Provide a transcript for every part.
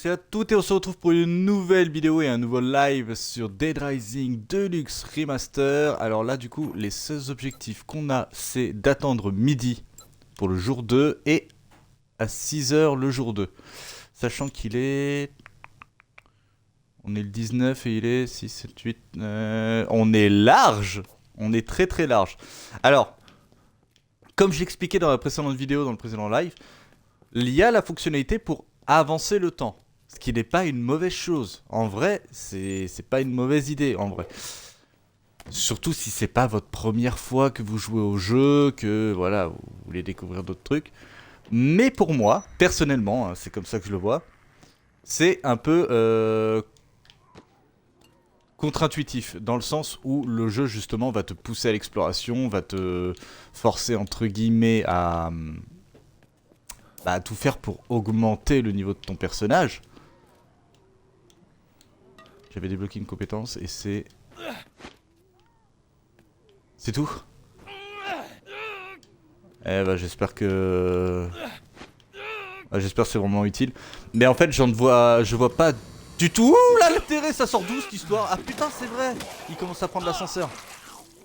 tous et à toutes et on se retrouve pour une nouvelle vidéo et un nouveau live sur Dead Rising Deluxe Remaster. Alors là du coup les seuls objectifs qu'on a c'est d'attendre midi pour le jour 2 et à 6h le jour 2. Sachant qu'il est... On est le 19 et il est 6, 7, 8... On est large. On est très très large. Alors, comme j'expliquais dans la précédente vidéo, dans le précédent live, il y a la fonctionnalité pour avancer le temps. Ce qui n'est pas une mauvaise chose. En vrai, c'est pas une mauvaise idée, en vrai. Surtout si c'est pas votre première fois que vous jouez au jeu, que voilà, vous voulez découvrir d'autres trucs. Mais pour moi, personnellement, hein, c'est comme ça que je le vois, c'est un peu contre-intuitif, dans le sens où le jeu justement va te pousser à l'exploration, va te forcer entre guillemets à tout faire pour augmenter le niveau de ton personnage. J'avais débloqué une compétence et c'est... C'est tout. Eh bah j'espère que... j'espère que c'est vraiment utile. Mais en fait je vois pas du tout. Ouh là l'intérêt, ça sort d'où cette histoire? Ah putain c'est vrai. Il commence à prendre l'ascenseur.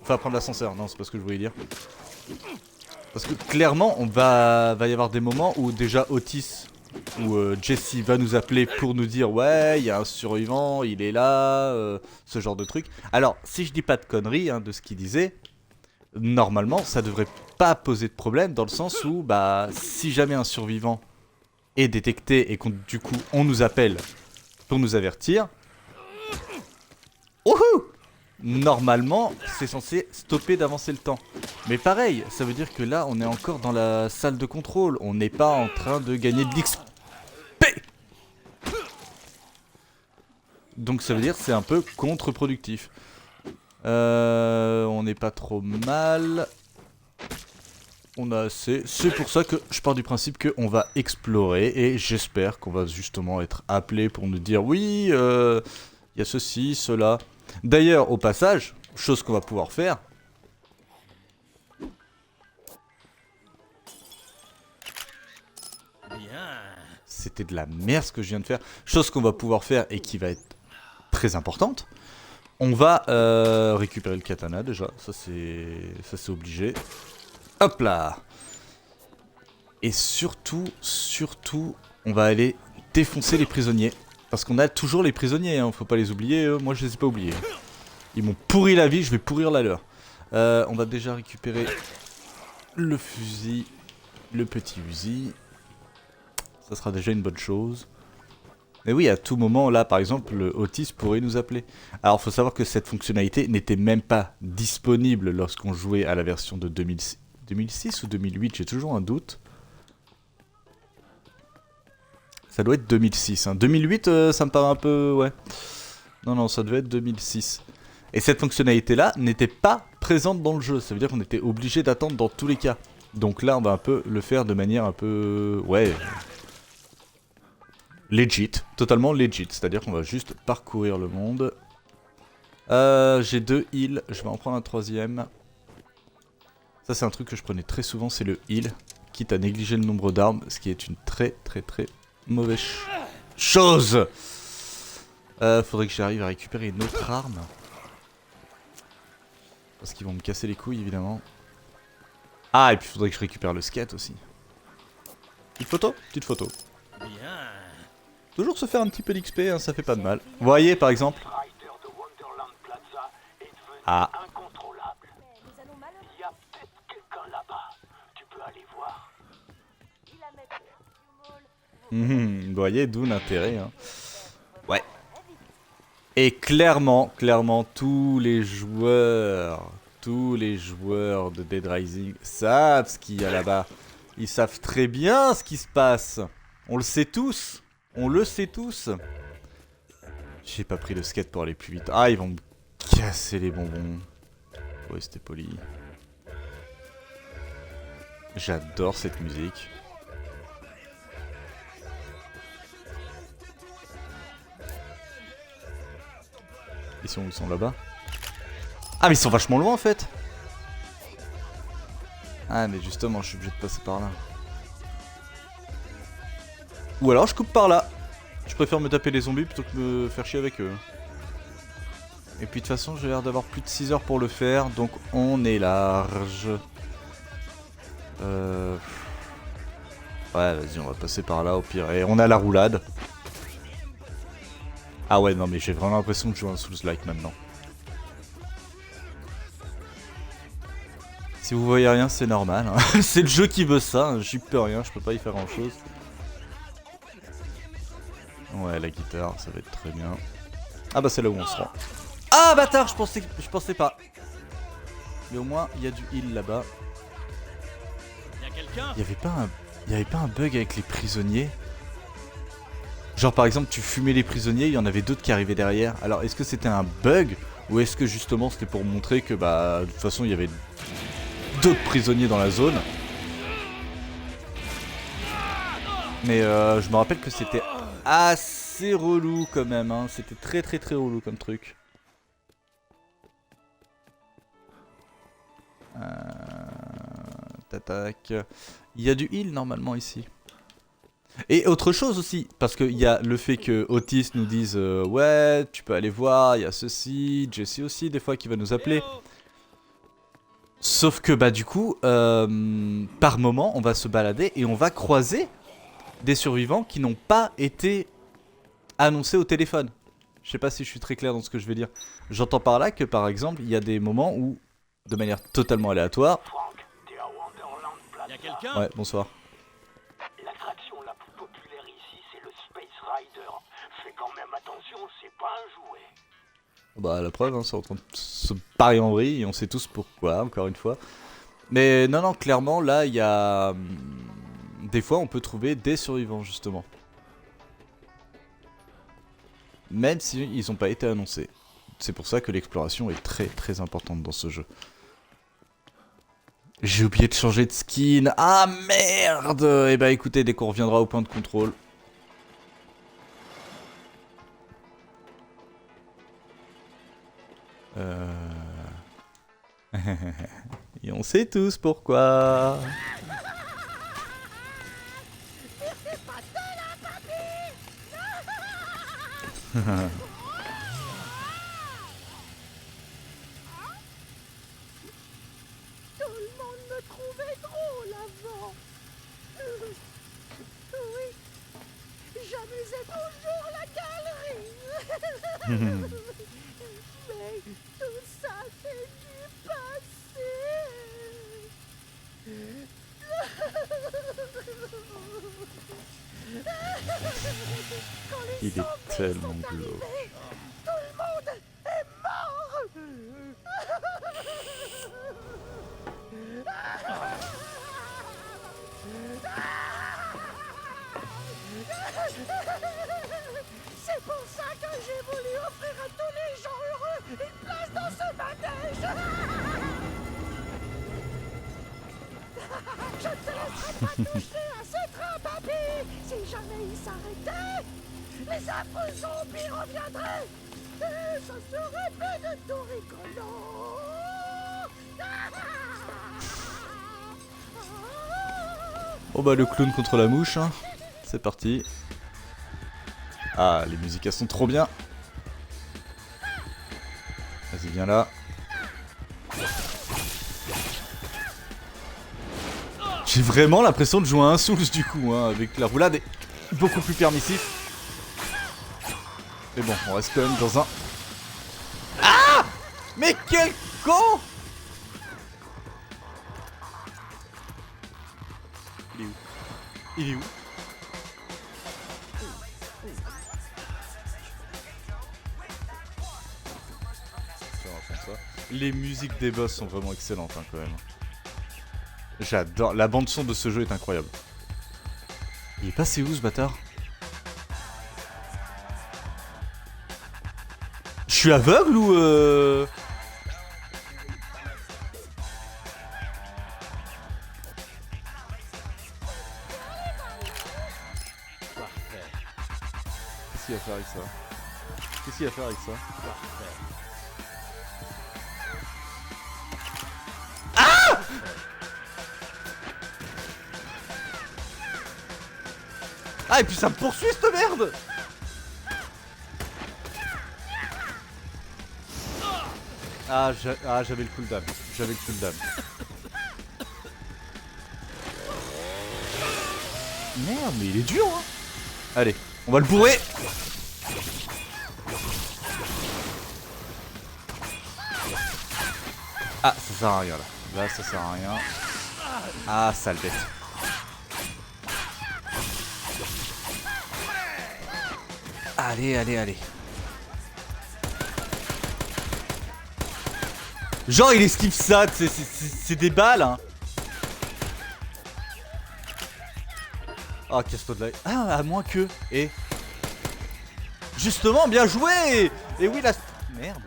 Enfin à prendre l'ascenseur, non c'est pas ce que je voulais dire. Parce que clairement, va y avoir des moments où déjà Otis ou Jesse va nous appeler pour nous dire ouais, il y a un survivant, il est là, ce genre de truc. Alors, si je dis pas de conneries de ce qu'il disait, normalement, ça devrait pas poser de problème dans le sens où si jamais un survivant est détecté et qu'on du coup on nous appelle pour nous avertir, wouhou! Normalement, c'est censé stopper d'avancer le temps. Mais pareil, ça veut dire que là, on est encore dans la salle de contrôle. On n'est pas en train de gagner de l'XP. Donc ça veut dire que c'est un peu contre-productif. On n'est pas trop mal. On a assez. C'est pour ça que je pars du principe qu'on va explorer. Et j'espère qu'on va justement être appelé pour nous dire oui, il y a ceci, cela. D'ailleurs, au passage, chose qu'on va pouvoir faire. C'était de la merde ce que je viens de faire. Chose qu'on va pouvoir faire et qui va être très importante. On va récupérer le katana déjà. Ça c'est obligé. Hop là. Et surtout, on va aller défoncer les prisonniers. Parce qu'on a toujours les prisonniers, hein, faut pas les oublier, moi je les ai pas oubliés. Ils m'ont pourri la vie, je vais pourrir la leur. On va déjà récupérer le fusil, le petit fusil. Ça sera déjà une bonne chose. Mais oui, à tout moment, là par exemple, le Otis pourrait nous appeler. Alors faut savoir que cette fonctionnalité n'était même pas disponible lorsqu'on jouait à la version de 2006 ou 2008, j'ai toujours un doute. Ça doit être 2006. 2008, ça me paraît un peu... Ouais. Non, ça devait être 2006. Et cette fonctionnalité-là n'était pas présente dans le jeu. Ça veut dire qu'on était obligé d'attendre dans tous les cas. Donc là, on va un peu le faire de manière un peu... Ouais. Legit. Totalement legit. C'est-à-dire qu'on va juste parcourir le monde. J'ai 2 heals. Je vais en prendre un 3ème. Ça, c'est un truc que je prenais très souvent. C'est le heal. Quitte à négliger le nombre d'armes. Ce qui est une très mauvaise chose. Faudrait que j'arrive à récupérer une autre arme. Parce qu'ils vont me casser les couilles évidemment. Ah et puis faudrait que je récupère le skate aussi. Petite photo. Toujours se faire un petit peu d'XP, ça fait pas de mal. Vous voyez par exemple. Ah. Vous voyez, d'où l'intérêt. Ouais. Et clairement, tous les joueurs de Dead Rising savent ce qu'il y a là-bas. Ils savent très bien ce qui se passe. On le sait tous. J'ai pas pris le skate pour aller plus vite. Ah, ils vont me casser les bonbons. Faut rester poli. J'adore cette musique. Ils sont là-bas. Ah mais ils sont vachement loin en fait. Ah mais justement je suis obligé de passer par là. Ou alors je coupe par là. Je préfère me taper les zombies plutôt que me faire chier avec eux. Et puis de toute façon, j'ai l'air d'avoir plus de 6 heures pour le faire, donc on est large. Ouais, vas-y, on va passer par là au pire. Et on a la roulade. Ah ouais, non, mais j'ai vraiment l'impression de jouer un Souls-like maintenant. Si vous voyez rien, c'est normal. Hein. C'est le jeu qui veut ça. Hein. J'y peux rien, je peux pas y faire grand-chose. Ouais, la guitare, ça va être très bien. Ah bah c'est là où on se rend. Ah bâtard, je pensais pas. Mais au moins, il y a du heal là-bas. Il y avait pas un bug avec les prisonniers? Genre par exemple tu fumais les prisonniers, il y en avait d'autres qui arrivaient derrière. Alors est-ce que c'était un bug ou est-ce que justement c'était pour montrer que bah de toute façon il y avait d'autres prisonniers dans la zone? Mais je me rappelle que c'était assez relou quand même, hein. C'était très relou comme truc. Tac. Il y a du heal normalement ici. Et autre chose aussi, parce qu'il y a le fait que Otis nous dise ouais, tu peux aller voir, il y a ceci, Jesse aussi des fois qui va nous appeler. Sauf que bah du coup, par moment, on va se balader et on va croiser des survivants qui n'ont pas été annoncés au téléphone. Je sais pas si je suis très clair dans ce que je vais dire. J'entends par là que par exemple, il y a des moments où, de manière totalement aléatoire... Ouais, bonsoir. L'attraction la plus populaire ici, c'est le Space Rider. Fais quand même attention, c'est pas un jouet. Bah la preuve, hein, c'est en train de se parer en vrille et on sait tous pourquoi, encore une fois. Mais non, clairement, là, il y a... Des fois, on peut trouver des survivants, justement. Même s'ils n'ont pas été annoncés. C'est pour ça que l'exploration est très importante dans ce jeu. J'ai oublié de changer de skin. Ah merde! Eh bah écoutez, dès qu'on reviendra au point de contrôle. Et on sait tous pourquoi. J'amusais toujours la galerie. Mais tout ça c'est du passé. Il est tellement glauque. Tout le monde est mort. C'est pour ça que j'ai voulu offrir à tous les gens heureux une place dans ce manège. Je ne te laisserai pas toucher à ce train, papy. Si jamais il s'arrêtait, les affreux zombies reviendraient. Et ce serait peu de tout rigolo. Bon bah le clown contre la mouche, hein. C'est parti. Ah, les musiques elles sont trop bien. Vas-y, viens là. J'ai vraiment l'impression de jouer à un Souls du coup, hein, avec la roulade est beaucoup plus permissif. Mais bon, on reste quand même dans un... Ah! Mais quel con! Il est où? Il est où? Les musiques des boss sont vraiment excellentes, hein, quand même. J'adore. La bande son de ce jeu est incroyable. Il est passé où ce bâtard? Je suis aveugle ou Qu'est-ce qu'il va faire avec ça? Qu'est-ce qu'il va faire avec ça? Ah, et puis ça me poursuit cette merde! Ah, j'avais le cooldown. J'avais le cooldown. Merde, mais il est dur, hein. Allez, on va le bourrer. Ah, ça sert à rien là. Là, ça sert à rien. Ah, sale bête. Allez, allez, allez. Genre, il esquive ça, c'est des balles, hein. Ah, casse-toi de là. Ah, à moins que. Et. Justement, bien joué. Et oui, la. Merde.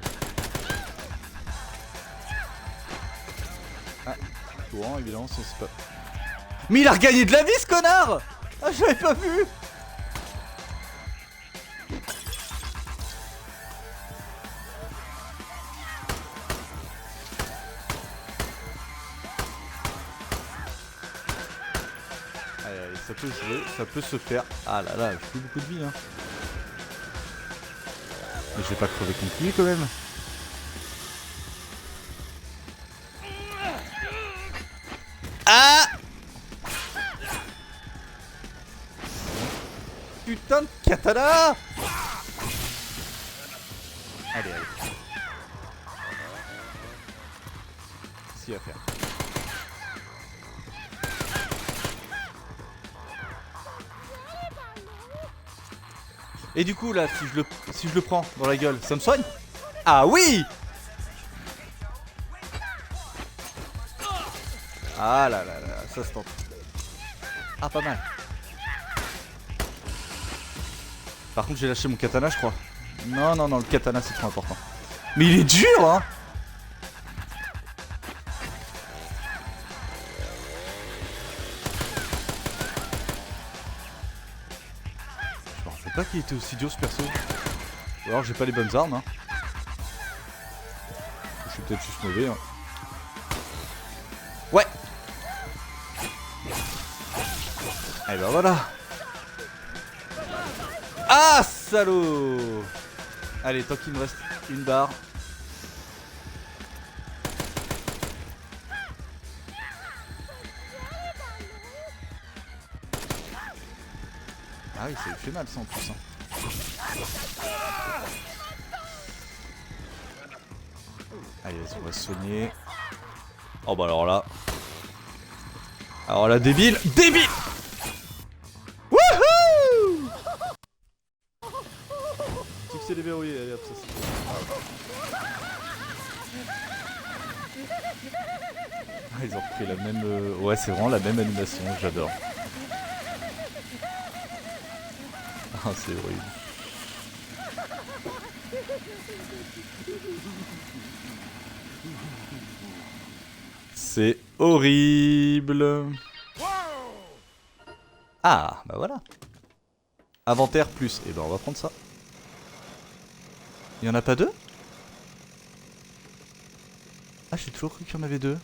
Ah, courant, évidemment, c'est pas. Mais il a regagné de la vie, ce connard. Ah, j'avais pas vu. Allez, ça peut jouer, ça peut se faire. Ah là là, j'ai plus beaucoup de vie, hein. Mais je vais pas crever contre lui quand même. Ah! Putain de katana! Allez, allez. Qu'est-ce qu'il va faire? Et du coup là, si je le prends dans la gueule, ça me soigne? Ah oui! Ah là là là, ça se tente. Ah, pas mal. Par contre, j'ai lâché mon katana, je crois. Non, non, non, le katana c'est trop important. Mais il est dur, hein! Je me rappelle pas qu'il était aussi dur ce perso. Ou alors j'ai pas les bonnes armes, hein. Je suis peut-être juste mauvais, hein. Ouais! Et ben voilà! Ah, salaud! Allez, tant qu'il me reste une barre. Ah oui, ça lui fait mal ça en plus, hein. Allez, vas-y, on va se soigner. Oh bah alors là. Alors là, débile! Débile! Wouhou! C'est déverrouillé, allez hop, ça c'est. Ah, ils ont repris la même. Ouais, c'est vraiment la même animation, j'adore. Ah, c'est horrible. C'est horrible. Ah, bah voilà. Inventaire plus. Et ben on va prendre ça. Il y en a pas deux? Ah, j'ai toujours cru qu'il y en avait deux.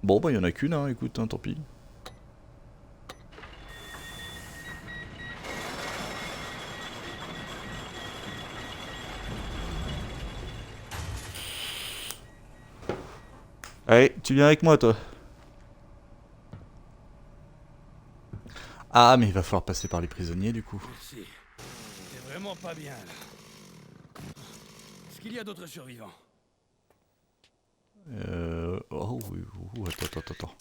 Bon, bah il y en a qu'une, hein, écoute, hein, tant pis. Allez, tu viens avec moi, toi. Ah, mais il va falloir passer par les prisonniers, du coup. Merci. C'est vraiment pas bien, là. Est-ce qu'il y a d'autres survivants? Oh, oui, attends.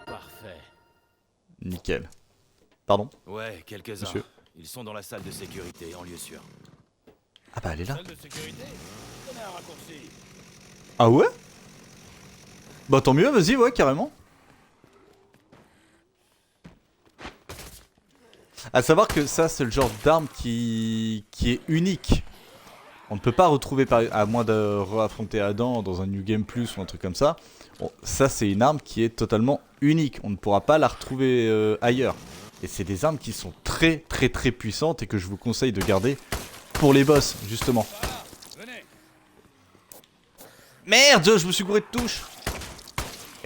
Parfait. Nickel. Pardon? Ouais, quelques-uns. Monsieur. Ils sont dans la salle de sécurité, en lieu sûr. Ah bah, elle est là. Salle de sécurité? Donnez un raccourci. Ah ouais? Bah tant mieux, vas-y, ouais, carrément. À savoir que ça, c'est le genre d'arme qui est unique. On ne peut pas retrouver, à moins de réaffronter Adam dans un New Game Plus ou un truc comme ça. Bon, ça, c'est une arme qui est totalement unique. On ne pourra pas la retrouver ailleurs. Et c'est des armes qui sont très puissantes et que je vous conseille de garder pour les boss, justement. Venez. Merde, je me suis gouré de touche.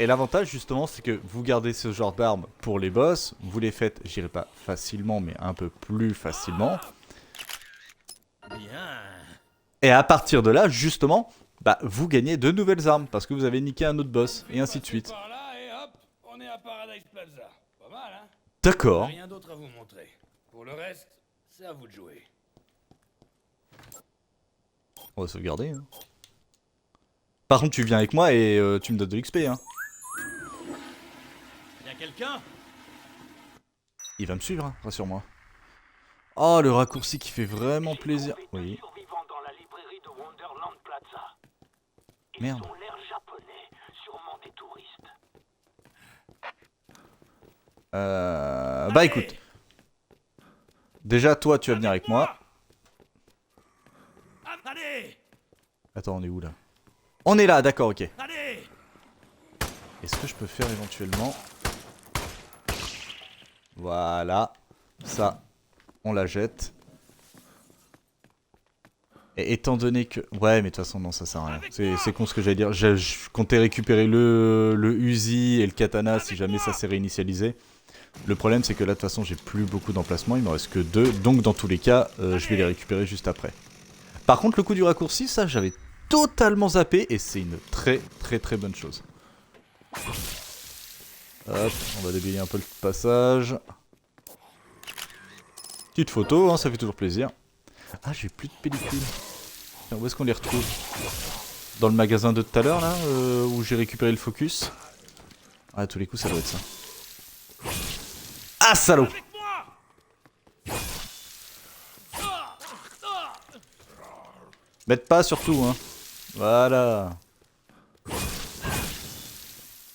Et l'avantage justement c'est que vous gardez ce genre d'armes pour les boss, vous les faites, j'irai pas facilement mais un peu plus facilement. Bien. Et à partir de là, justement, bah, vous gagnez de nouvelles armes parce que vous avez niqué un autre boss et ainsi de suite. Par là et hop, on est à Paradise Plaza. Pas mal, hein? D'accord. Rien d'autre à vous montrer. Pour le reste, c'est à vous de jouer. On va sauvegarder. Hein. Par contre, tu viens avec moi et tu me donnes de l'XP. Hein. Y'a quelqu'un? Il va me suivre, hein, rassure-moi. Oh, le raccourci qui fait vraiment plaisir. Oui. Survivants dans la librairie de Wonderland Plaza. Ils Merde. ont l'air japonais, sûrement des touristes. Bah écoute. Déjà, toi, tu vas venir avec moi. Allez! Attends, on est où là? On est là, d'accord, ok. Allez! Est-ce que je peux faire éventuellement... Voilà. Ça, on la jette. Et étant donné que... Ouais, mais de toute façon, non, ça sert à rien. C'est con ce que j'allais dire. Je comptais récupérer le Uzi et le katana si jamais ça s'est réinitialisé. Le problème, c'est que là, de toute façon, j'ai plus beaucoup d'emplacements. Il me reste que 2. Donc, dans tous les cas, je vais les récupérer juste après. Par contre, le coup du raccourci, ça, j'avais totalement zappé. Et c'est une très, très, très bonne chose. Hop, on va déblayer un peu le passage. Petite photo, hein, ça fait toujours plaisir. Ah, j'ai plus de pellicules. Tiens, où est-ce qu'on les retrouve? Dans le magasin de tout à l'heure, là, où j'ai récupéré le focus. Ah, à tous les coups, ça doit être ça. Ah, salaud! M'aide pas surtout, hein. Voilà.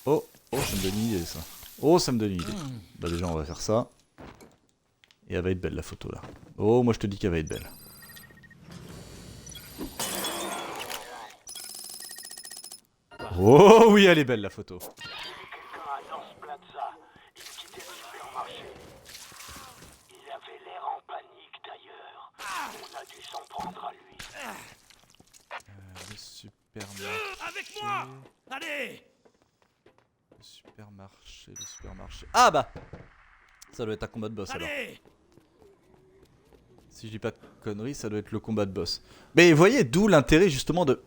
Oh, oh, ça me donne une idée, ça. Oh, ça me donne une idée. Bah déjà, on va faire ça. Et elle va être belle, la photo, là. Oh, moi, je te dis qu'elle va être belle. Oh oui, elle est belle, la photo. Quelqu'un à North Plaza. Il quittait le supermarché. Il avait l'air en panique d'ailleurs. On a dû s'en prendre à lui. Le supermarché. Avec moi! Allez! Le supermarché. Ah bah! Ça doit être un combat de boss alors. Allez! Si je dis pas de conneries, ça doit être le combat de boss. Mais vous voyez, d'où l'intérêt justement de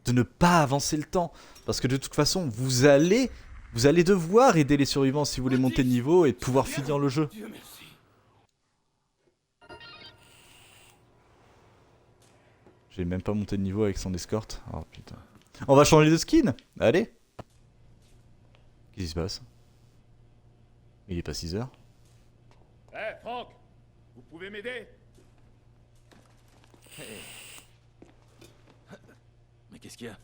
ne pas avancer le temps. Parce que de toute façon, vous allez devoir aider les survivants si vous voulez monter de niveau et de pouvoir finir le jeu. Dieu merci. J'ai même pas monté de niveau avec son escorte. Oh putain. On va changer de skin. Allez. Qu'est-ce qui se passe? Il est pas 6 heures. Eh, Franck, vous pouvez m'aider? Mais qu'est-ce qu'il y a?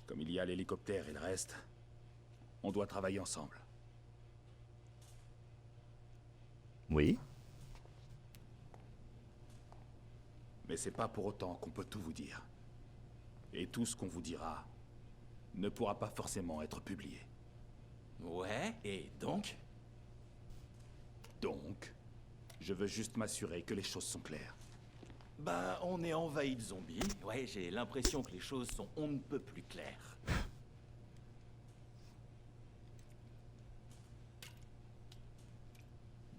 Comme il y a l'hélicoptère et le reste, on doit travailler ensemble. Oui. Mais c'est pas pour autant qu'on peut tout vous dire. Et tout ce qu'on vous dira ne pourra pas forcément être publié. Ouais, et donc? Donc, je veux juste m'assurer que les choses sont claires. Bah, on est envahi de zombies. Ouais, j'ai l'impression que les choses sont on ne peut plus claires.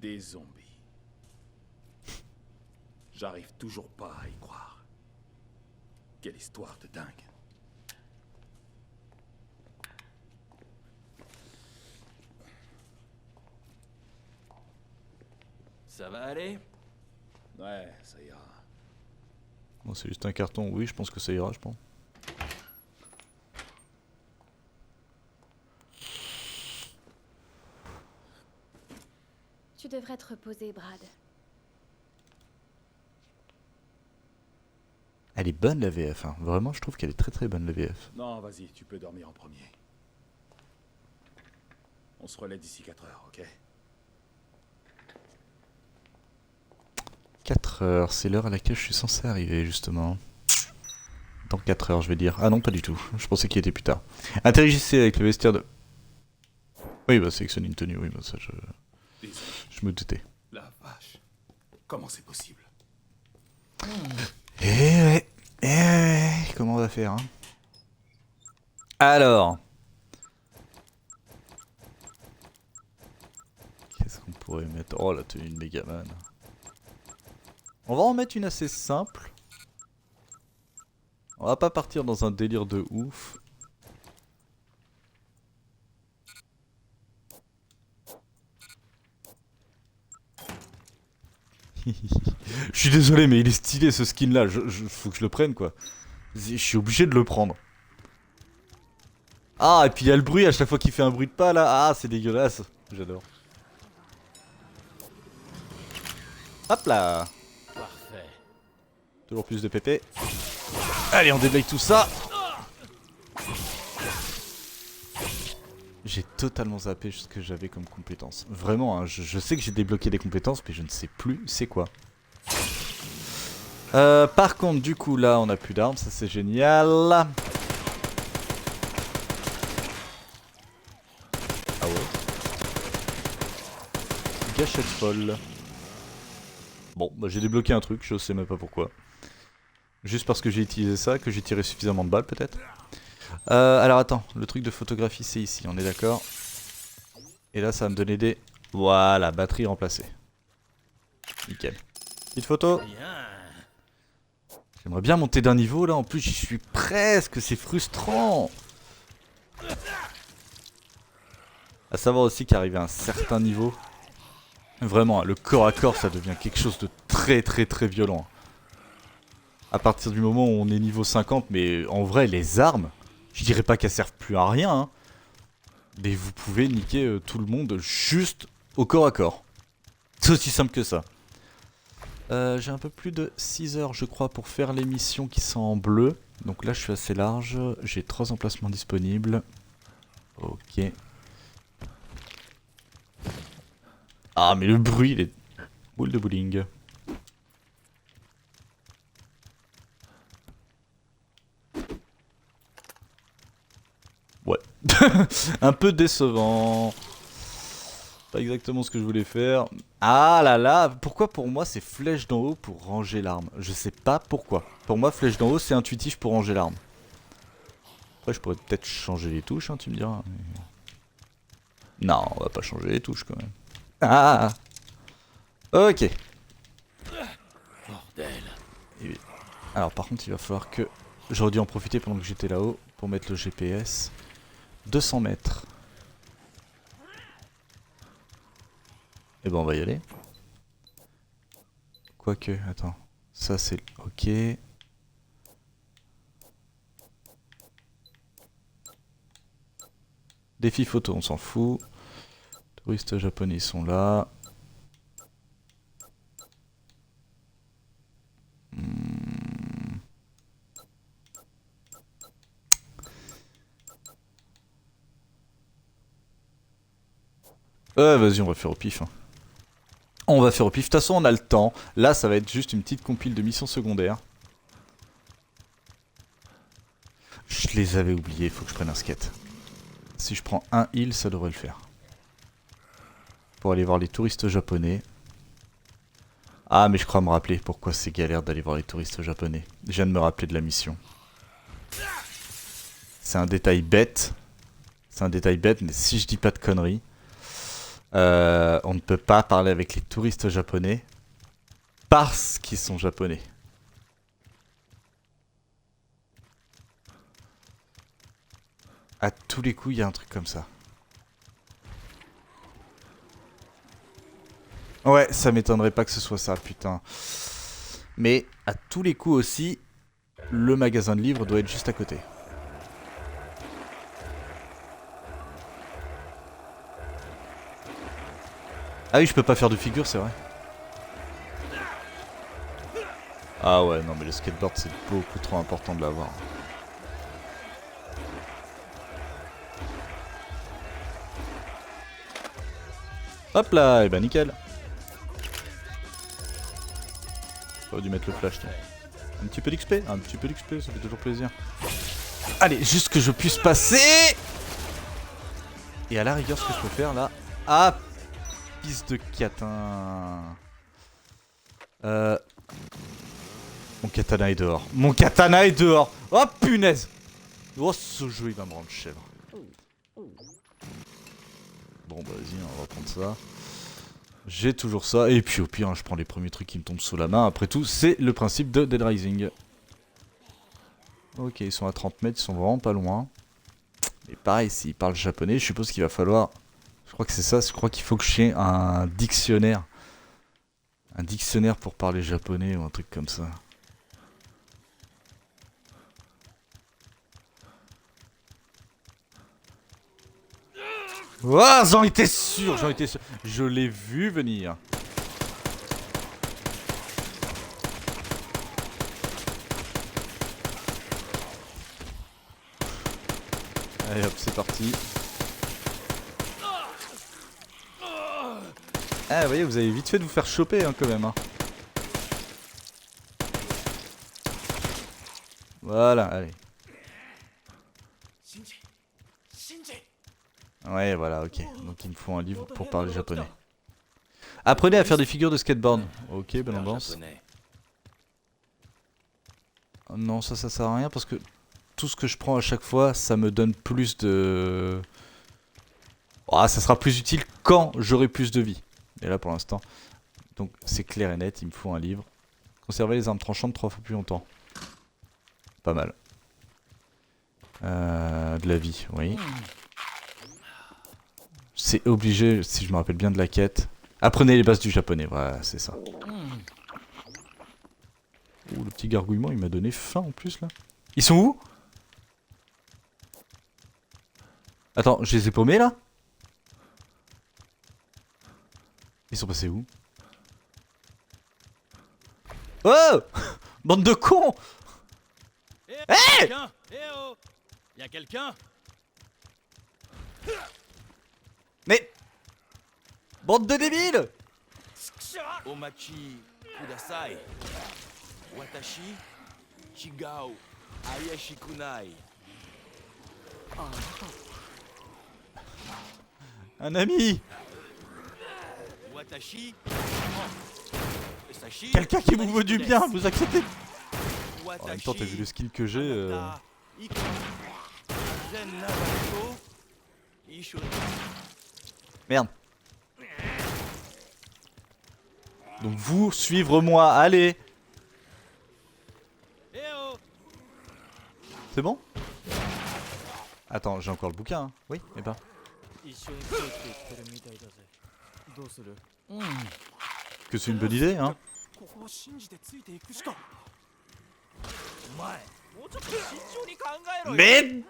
Des zombies. J'arrive toujours pas à y croire. Quelle histoire de dingue. Ça va aller? Ouais, ça ira. Bon, c'est juste un carton. Oui, je pense que ça ira, je pense. Tu devrais te reposer, Brad. Elle est bonne la VF, hein. Vraiment, je trouve qu'elle est très très bonne la VF. Non, vas-y, tu peux dormir en premier. On se relaie d'ici 4 heures, ok? 4 heures, c'est l'heure à laquelle je suis censé arriver, justement. Dans 4 heures, je vais dire. Ah non, pas du tout. Je pensais qu'il était plus tard. Interagissez avec le vestiaire de... Oui, bah sélectionner une tenue, oui, bah ça Désolé. je me doutais. La vache. Comment c'est possible? Comment on va faire, hein? Alors... Qu'est-ce qu'on pourrait mettre? Oh, la tenue de Megaman. On va en mettre une assez simple. On va pas partir dans un délire de ouf. Je suis désolé mais il est stylé ce skin là, faut que je le prenne quoi. Je suis obligé de le prendre. Ah et puis il y a le bruit à chaque fois qu'il fait un bruit de pas là. Ah c'est dégueulasse. J'adore. Hop là. Parfait. Toujours plus de PP. Allez on déblaye tout ça. J'ai totalement zappé ce que j'avais comme compétence. Vraiment, hein, je sais que j'ai débloqué des compétences, mais je ne sais plus c'est quoi. Par contre, du coup, là, on a plus d'armes, ça c'est génial. Ah ouais. Gâchette folle. Bon, bah j'ai débloqué un truc, je sais même pas pourquoi. Juste parce que j'ai utilisé ça, que j'ai tiré suffisamment de balles peut-être. Alors attends, le truc de photographie c'est ici, on est d'accord. Et là ça va me donner des... Voilà, batterie remplacée. Nickel. Petite photo. J'aimerais bien monter d'un niveau là, en plus j'y suis presque, c'est frustrant. A savoir aussi qu'arrivé à un certain niveau, vraiment le corps à corps ça devient quelque chose de très violent. À partir du moment où on est niveau 50, mais en vrai les armes... Je dirais pas qu'elles servent plus à rien, hein, mais vous pouvez niquer tout le monde juste au corps à corps. C'est aussi simple que ça. J'ai un peu plus de 6 heures je crois pour faire les missions qui sont en bleu. Donc là je suis assez large, j'ai 3 emplacements disponibles. Ok. Ah mais le bruit il est... Boule de bowling. Ouais. Un peu décevant. Pas exactement ce que je voulais faire. Ah là là, pourquoi pour moi c'est flèche d'en haut pour ranger l'arme? Je sais pas pourquoi. Pour moi flèche d'en haut c'est intuitif pour ranger l'arme. Après je pourrais peut-être changer les touches, hein, tu me diras. Mais... Non, on va pas changer les touches quand même. Ah. Ok. Bordel. Et... Alors par contre il va falloir que... J'aurais dû en profiter pendant que j'étais là-haut pour mettre le GPS. 200 mètres. Et ben on va y aller. Quoique, attends. Ça c'est... Ok. Défi photo, on s'en fout. Touristes japonais sont là. Vas-y, on va faire au pif. Hein. On va faire au pif. De toute façon, on a le temps. Là, ça va être juste une petite compile de missions secondaires. Je les avais oubliés, faut que je prenne un skate. Si je prends un heal, ça devrait le faire. Pour aller voir les touristes japonais. Ah, mais je crois me rappeler pourquoi c'est galère d'aller voir les touristes japonais. Je viens de me rappeler de la mission. C'est un détail bête. C'est un détail bête, mais si je dis pas de conneries... on ne peut pas parler avec les touristes japonais parce qu'ils sont japonais. À tous les coups, il y a un truc comme ça. Ouais, ça m'étonnerait pas que ce soit ça, putain. Mais à tous les coups aussi, le magasin de livres doit être juste à côté. Ah oui, je peux pas faire de figure, c'est vrai. Ah ouais, non mais le skateboard c'est beaucoup trop important de l'avoir. Hop là, et bah nickel. J'aurais dû mettre le flash, tiens. Un petit peu d'XP, un petit peu d'XP, ça fait toujours plaisir. Allez, juste que je puisse passer. Et à la rigueur, ce que je peux faire là... Ah, pisse de catin. Mon katana est dehors. Mon katana est dehors. Oh punaise. Oh ce jeu il va me rendre chèvre. Bon bah vas-y on va prendre ça. J'ai toujours ça. Et puis au pire, hein, je prends les premiers trucs qui me tombent sous la main. Après tout, c'est le principe de Dead Rising. Ok, ils sont à 30 mètres, ils sont vraiment pas loin. Et pareil, s'ils parlent japonais, je suppose qu'il va falloir... Je crois que c'est ça, je crois qu'il faut que j'ai un dictionnaire. Un dictionnaire pour parler japonais ou un truc comme ça. Ouah, j'en étais sûr, j'en étais sûr. Je l'ai vu venir. Allez hop, c'est parti. Ah, vous voyez, vous avez vite fait de vous faire choper hein, quand même. Hein. Voilà, allez. Ouais, voilà, ok. Donc il me faut un livre pour parler japonais. Apprenez à faire des figures de skateboard. Ok, bonne ambiance. Oh non, ça sert à rien parce que tout ce que je prends à chaque fois, ça me donne plus de... Oh, ça sera plus utile quand j'aurai plus de vie. Et là pour l'instant, donc c'est clair et net, il me faut un livre. Conserver les armes tranchantes 3 fois plus longtemps. Pas mal. De la vie, oui. C'est obligé, si je me rappelle bien de la quête. Apprenez les bases du japonais, voilà, c'est ça. Oh, le petit gargouillement, il m'a donné faim en plus là. Ils sont où? Attends, je les ai paumés là? Ils sont passés où? Oh! Bande de cons! Hey! Y'a quelqu'un? Mais... Bande de débiles! Omachi kudasai. Watashi chigao ayashikunai. Un ami! Watashi. Sashi. Quelqu'un qui vous veut du bien, vous acceptez? En Watashi. même temps, t'as vu le skill que j'ai Merde. Donc vous, suivre moi, allez. C'est bon? Attends, j'ai encore le bouquin, hein. Oui, et ben. Que c'est une bonne idée, hein. Mais...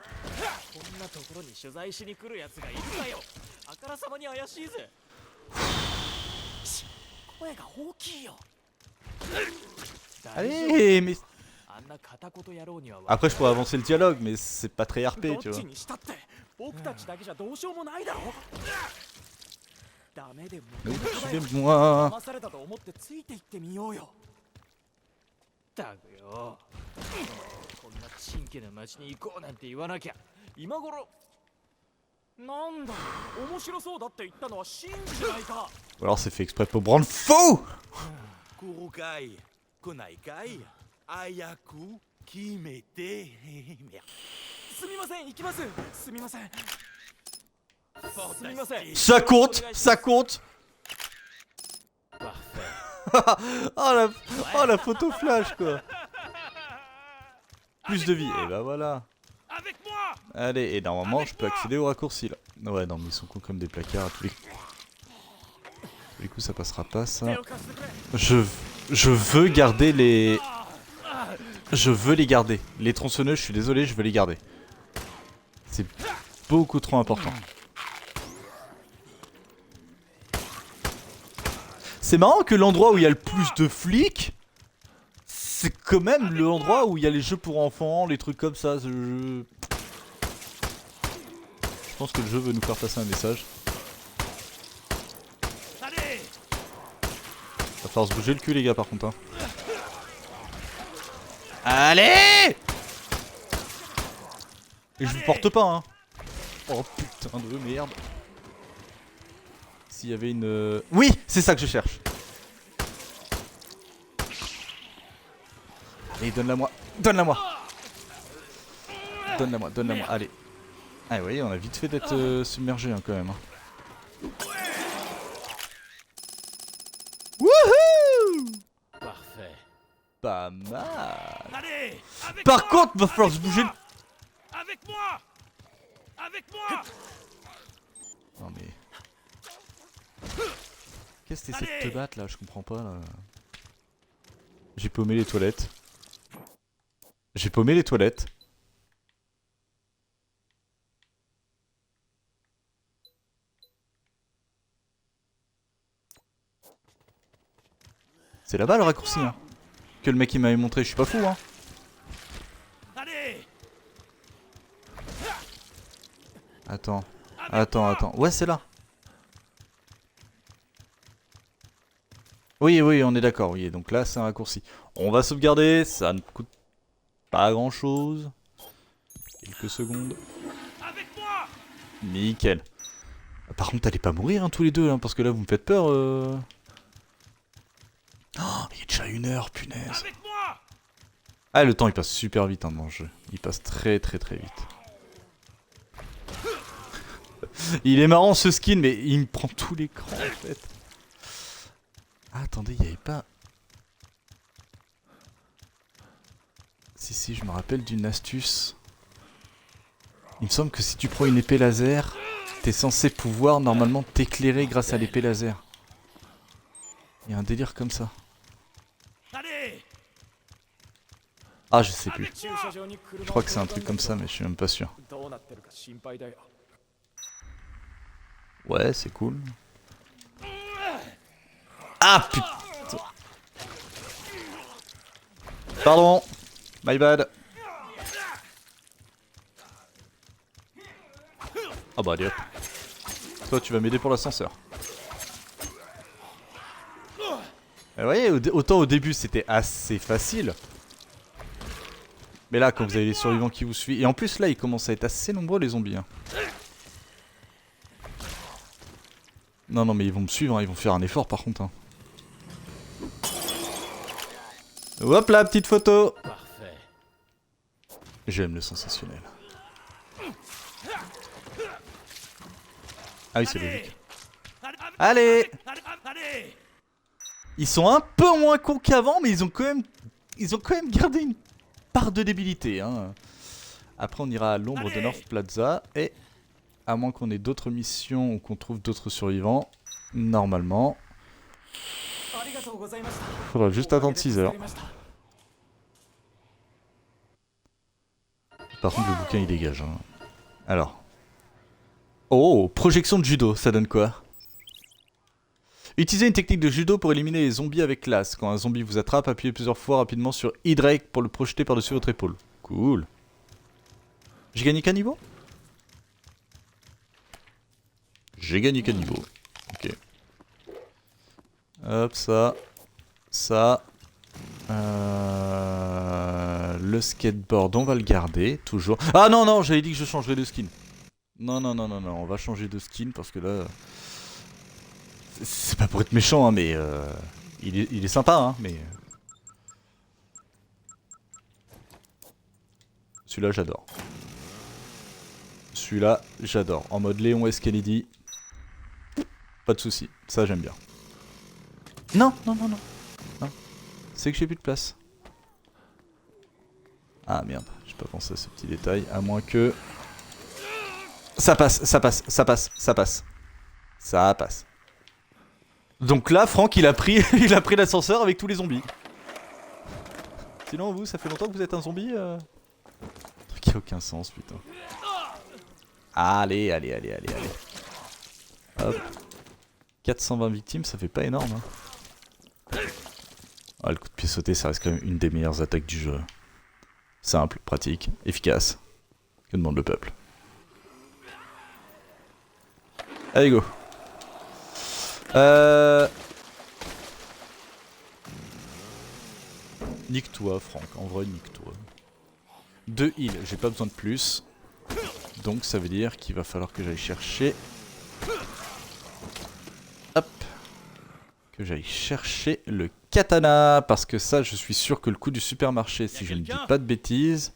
Allez, mais... Après je pourrais avancer le dialogue, mais c'est pas très RP, tu vois. Donc, suivez-moi. Ou alors c'est fait exprès pour me rendre fou. Kurukai, konaikai, ayaku, kimete. Merde. Ça compte, ça compte. Oh la photo flash quoi. Plus de vie, et bah voilà. Avec moi! Allez, et normalement je peux accéder au raccourci là. Ouais non mais ils sont cons comme des placards à tous les coups. Du coup ça passera pas ça. Je veux garder les... Je veux les garder. Les tronçonneuses, je suis désolé, je veux les garder. C'est beaucoup trop important. C'est marrant que l'endroit où il y a le plus de flics, c'est quand même l'endroit où il y a les jeux pour enfants, les trucs comme ça. Je pense que le jeu veut nous faire passer un message. Allez! Va falloir se bouger le cul les gars par contre. Hein. Allez! Et je vous porte pas hein. Oh putain de merde. S'il y avait une... Oui, c'est ça que je cherche. Allez, donne-la moi. Donne-la moi. Donne-la moi, donne-la moi. Allez. Ah oui, on a vite fait d'être submergé hein, quand même. Hein. pas mal. Allez, avec Par moi, contre, va falloir avec se bouger. moi, avec moi, avec moi. Non mais... Qu'est-ce que t'essaies de Allez. te battre là? Je comprends pas là. J'ai paumé les toilettes. J'ai paumé les toilettes. C'est là-bas le raccourci hein. Que le mec il m'avait montré, je suis pas fou hein. Allez. Attends. Attends. Ouais c'est là. Oui, on est d'accord, oui. Donc là, c'est un raccourci. On va sauvegarder, ça ne coûte pas grand chose. Quelques secondes. Avec moi. Nickel. Par contre, allez pas mourir hein, tous les deux, hein, parce que là, vous me faites peur. Oh, il est déjà 1 heure, punaise. Avec moi. Ah, le temps, il passe super vite hein, dans le jeu. Il passe très vite. Il est marrant ce skin, mais il me prend tout l'écran en fait. Ah, attendez, il n'y avait pas... Si, je me rappelle d'une astuce. Il me semble que si tu prends une épée laser, t'es censé pouvoir normalement t'éclairer grâce à l'épée laser. Il y a un délire comme ça. Allez. Ah, je sais plus. Avec moi. Je crois que c'est un truc comme ça, mais je suis même pas sûr. Ouais, c'est cool. Ah putain. Pardon. My bad. Ah bah allez hop. Toi tu vas m'aider pour l'ascenseur. Vous voyez, autant au début c'était assez facile. Mais là quand vous avez les survivants qui vous suivent. Et en plus là ils commencent à être assez nombreux les zombies hein. Non mais ils vont me suivre hein, ils vont faire un effort par contre hein. Hop là, petite photo. Parfait. J'aime le sensationnel. Ah oui, c'est logique. Allez. Allez. Ils sont un peu moins cons qu'avant, mais ils ont quand même gardé une part de débilité. Hein. Après, on ira à l'ombre de North Plaza. Et à moins qu'on ait d'autres missions ou qu'on trouve d'autres survivants, normalement... Faudra juste attendre 6 heures. Par contre, le bouquin il dégage. Hein. Alors. Oh, projection de judo, ça donne quoi? Utilisez une technique de judo pour éliminer les zombies avec classe. Quand un zombie vous attrape, appuyez plusieurs fois rapidement sur Y pour le projeter par-dessus votre épaule. Cool. J'ai gagné qu'un niveau? J'ai gagné qu'un niveau. Ok. Hop, ça. Ça. Le skateboard, on va le garder, toujours. Ah non, j'avais dit que je changerais de skin. Non, on va changer de skin parce que là... C'est pas pour être méchant, hein, mais... il est sympa, hein, mais... Celui-là, j'adore. Celui-là, j'adore. En mode Léon S. Kennedy. Pas de soucis, ça j'aime bien. Non. C'est que j'ai plus de place. Ah merde, j'ai pas pensé à ce petit détail, à moins que... Ça passe. Donc là, Franck, il a pris l'ascenseur avec tous les zombies. Sinon, vous, ça fait longtemps que vous êtes un zombie Un truc qui a aucun sens, putain. Allez. Hop. 420 victimes, ça fait pas énorme, hein. Ah, le coup de pied sauté, ça reste quand même une des meilleures attaques du jeu. Simple, pratique, efficace. Que demande le peuple? Allez, go. Nique-toi, Franck. En vrai, nique-toi. 2 heals, j'ai pas besoin de plus. Donc ça veut dire qu'il va falloir que j'aille chercher... Hop. Que j'aille chercher le katana. Parce que ça, je suis sûr que le coup du supermarché, si je ne dis pas de bêtises,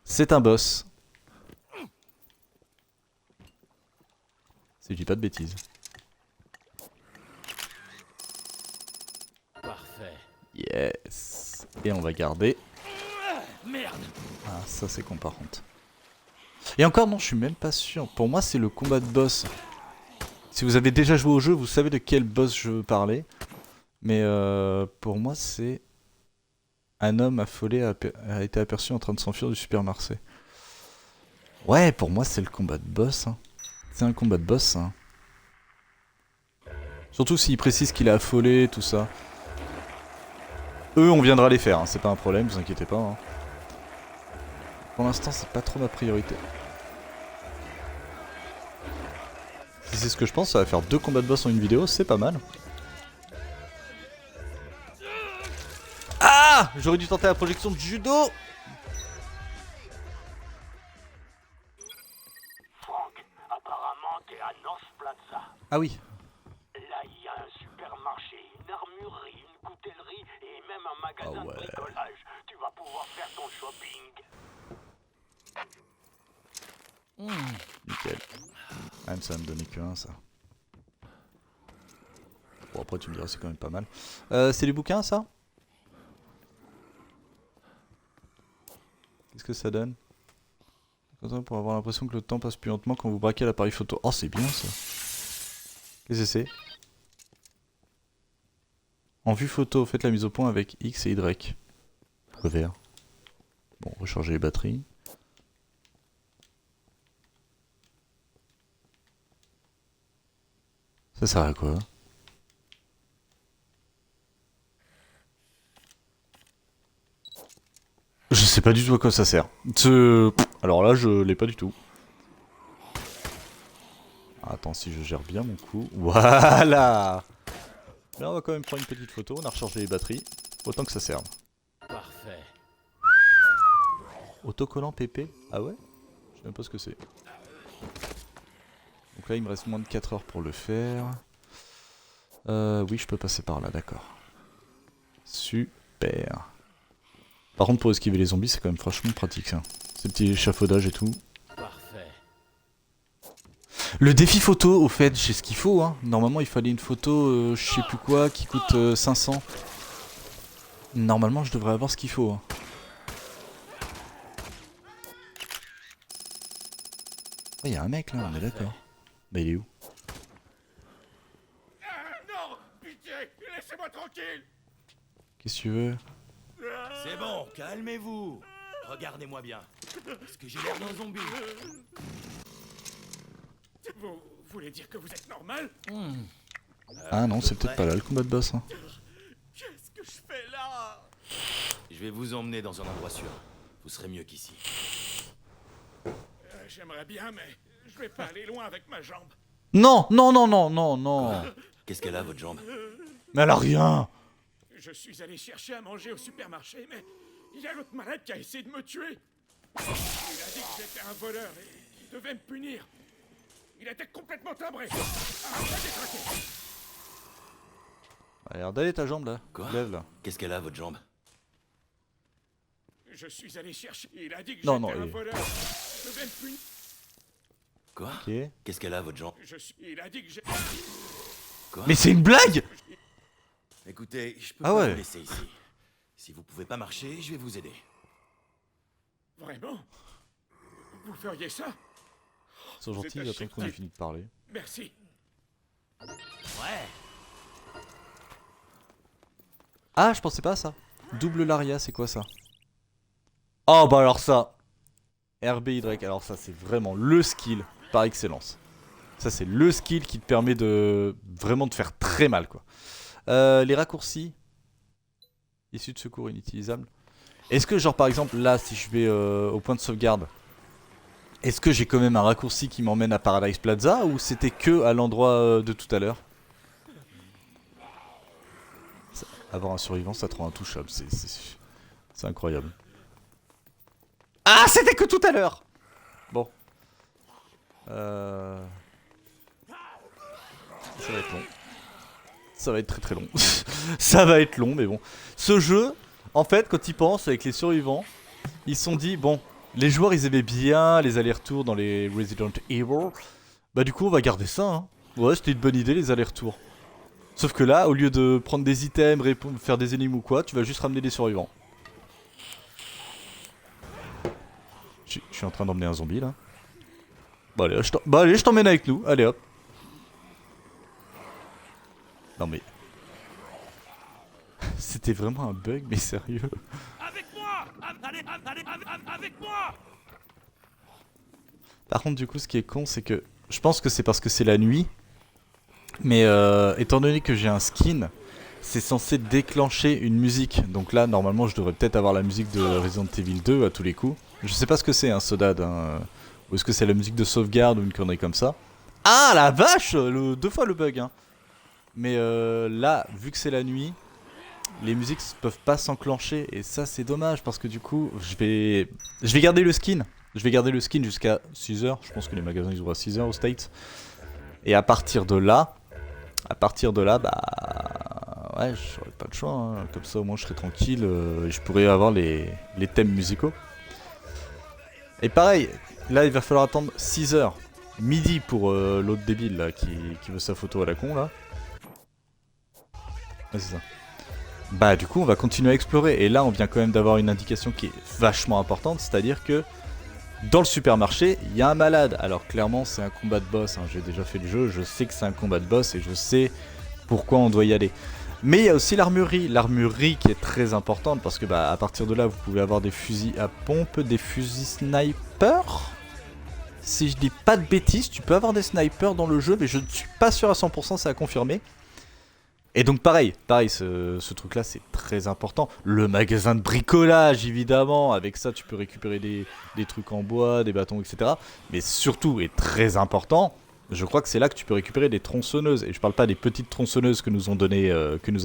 c'est un boss. Si je dis pas de bêtises. Parfait. Yes. Et on va garder. Merde. Ah, ça c'est con par contre. Et encore non, je suis même pas sûr. Pour moi c'est le combat de boss. Si vous avez déjà joué au jeu, vous savez de quel boss je veux parler. Mais pour moi c'est... Un homme affolé a été aperçu en train de s'enfuir du supermarché. Ouais, pour moi c'est le combat de boss. Hein. C'est un combat de boss. Hein. Surtout s'il précise qu'il est affolé, tout ça. Eux, on viendra les faire, hein. C'est pas un problème, vous inquiétez pas. Hein. Pour l'instant, c'est pas trop ma priorité. Si c'est ce que je pense, ça va faire 2 combats de boss en une vidéo, c'est pas mal. Ah! J'aurais dû tenter la projection de judo! Frank, apparemment t'es à North Plaza. Ah oui. Là, il y a un supermarché, une armurerie, une coutellerie et même un magasin ouais. de bricolage. Tu vas pouvoir faire ton shopping. Nickel. Ah, mais ça va me donner que 1 ça. Bon après tu me diras c'est quand même pas mal. C'est les bouquins ça? Qu'est-ce que ça donne? Pour avoir l'impression que le temps passe plus lentement quand vous braquez l'appareil photo. Oh c'est bien ça. Qu'est-ce que c'est? En vue photo, faites la mise au point avec X et Y. Revers. Bon, recharger les batteries. Ça sert à quoi? Je sais pas du tout à quoi ça sert. Alors là, je l'ai pas du tout. Attends, si je gère bien mon coup. Voilà! Là, on va quand même prendre une petite photo. On a rechargé les batteries. Autant que ça serve. Parfait. Autocollant PP? Ah ouais? Je sais même pas ce que c'est. Donc là, il me reste moins de 4 heures pour le faire. Oui, je peux passer par là, d'accord. Super. Par contre, pour esquiver les zombies, c'est quand même franchement pratique, ça. Ces petits échafaudages et tout. Parfait. Le défi photo, au fait, j'ai ce qu'il faut, hein. Normalement, il fallait une photo, je sais plus quoi, qui coûte 500. Normalement, je devrais avoir ce qu'il faut, hein. Oh, y a un mec, là, on est d'accord. Bah, il est où? Non, pitié, laissez-moi tranquille. Qu'est-ce que tu veux? C'est bon, calmez-vous. Regardez-moi bien. Est-ce que j'ai l'air d'un zombie? Vous voulez dire que vous êtes normal? Ah non, c'est peut-être pas là le combat de boss, hein. Qu'est-ce que je fais là? Je vais vous emmener dans un endroit sûr. Vous serez mieux qu'ici. J'aimerais bien, mais je vais pas aller loin avec ma jambe. Non, non, non, non, non, non. Qu'est-ce qu'elle a, votre jambe? Mais elle a rien. Je suis allé chercher à manger au supermarché, mais il y a l'autre malade qui a essayé de me tuer. Il a dit que j'étais un voleur et qu'il devait me punir. Il était complètement timbré. Arrête de craquer. Allez, regardez ta jambe là. Quoi? Lève là. Qu'est-ce qu'elle a, votre jambe? Je suis allé chercher. Il a dit que Non, j'étais non, un il- voleur. Il devait me punir. Quoi? Ok. Qu'est-ce qu'elle a, votre jambe? Il a dit que j'ai... Quoi? Mais c'est une blague. Écoutez, je peux Ah pas ouais. vous laisser ici. Si vous pouvez pas marcher, je vais vous aider. Vraiment? Vous feriez ça? Ils sont gentils, j'attends qu'on ait fini de parler. Merci. Ouais. Ah, je pensais pas à ça. Double Laria, c'est quoi ça? Oh bah alors ça. RBY, alors ça c'est vraiment le skill par excellence. Ça c'est le skill qui te permet de vraiment de faire très mal quoi. Les raccourcis issus de secours inutilisables. Est-ce que genre par exemple là si je vais au point de sauvegarde, est-ce que j'ai quand même un raccourci qui m'emmène à Paradise Plaza ou c'était que à l'endroit de tout à l'heure? Avoir un survivant ça te rend intouchable, c'est incroyable. Ah c'était que tout à l'heure. Bon. Ça va être long. Ça va être très très long. Ça va être long mais bon. Ce jeu, en fait quand ils pensent avec les survivants, ils se sont dit bon, les joueurs ils aimaient bien les allers-retours dans les Resident Evil. Bah du coup on va garder ça hein. Ouais c'était une bonne idée les allers-retours. Sauf que là, au lieu de prendre des items, faire des énigmes ou quoi, tu vas juste ramener des survivants. suis en train d'emmener un zombie là. Bon allez, je t'emmène avec nous, allez hop. Non mais... C'était vraiment un bug, mais sérieux. Avec moi. Avec moi. Par contre du coup ce qui est con c'est que... Je pense que c'est parce que c'est la nuit. Mais étant donné que j'ai un skin, c'est censé déclencher une musique. Donc là normalement je devrais peut-être avoir la musique de Resident Evil 2 à tous les coups. Je sais pas ce que c'est un Sodad hein. Ou est-ce que c'est la musique de sauvegarde ou une connerie comme ça. Ah la vache, deux fois le bug hein. Mais là vu que c'est la nuit, les musiques peuvent pas s'enclencher. Et ça c'est dommage parce que du coup je vais garder le skin. Je vais garder le skin jusqu'à 6h. Je pense que les magasins ils ouvrent à 6h au States. Et à partir de là, bah... Ouais, j'aurais pas le choix. Hein. Comme ça au moins je serai tranquille. Et je pourrais avoir les thèmes musicaux. Et pareil, là il va falloir attendre 6h. Midi pour l'autre débile là qui veut sa photo à la con là. Ouais c'est ça. Bah du coup on va continuer à explorer. Et là on vient quand même d'avoir une indication qui est vachement importante. C'est-à-dire que dans le supermarché, il y a un malade. Alors clairement c'est un combat de boss, hein. J'ai déjà fait le jeu, je sais que c'est un combat de boss et je sais pourquoi on doit y aller. Mais il y a aussi l'armurerie qui est très importante parce que bah à partir de là vous pouvez avoir des fusils à pompe, des fusils sniper. Si je dis pas de bêtises, tu peux avoir des snipers dans le jeu mais je ne suis pas sûr à 100%, c'est à confirmer. Et donc pareil, ce truc là c'est très important. Le magasin de bricolage évidemment, avec ça tu peux récupérer des trucs en bois, des bâtons etc. Mais surtout et très important, je crois que c'est là que tu peux récupérer des tronçonneuses. Et je parle pas des petites tronçonneuses que nous a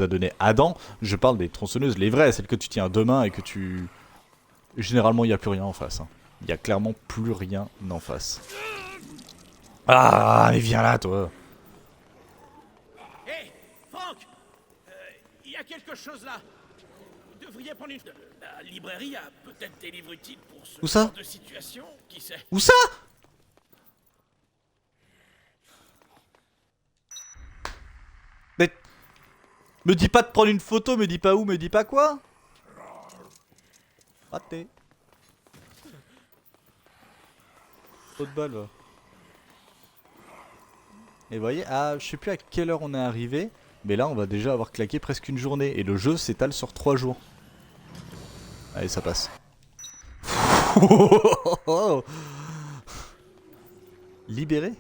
donné Adam, je parle des tronçonneuses, les vraies, celles que tu tiens à deux mains et que tu... Généralement il n'y a plus rien en face. Hein. Il n'y a clairement plus rien en face. Ah, mais viens là toi. Il y a quelque chose là. Vous devriez prendre une... La librairie a peut-être des livres utiles pour ce Où ça genre de situation, qui sait. Où ça? Mais... Me dis pas de prendre une photo, me dis pas où, me dis pas quoi. Raté. Trop de balle va. Et vous voyez, ah, je sais plus à quelle heure on est arrivé. Mais là, on va déjà avoir claqué presque une journée. Et le jeu s'étale sur 3 jours. Allez, ça passe. Libéré?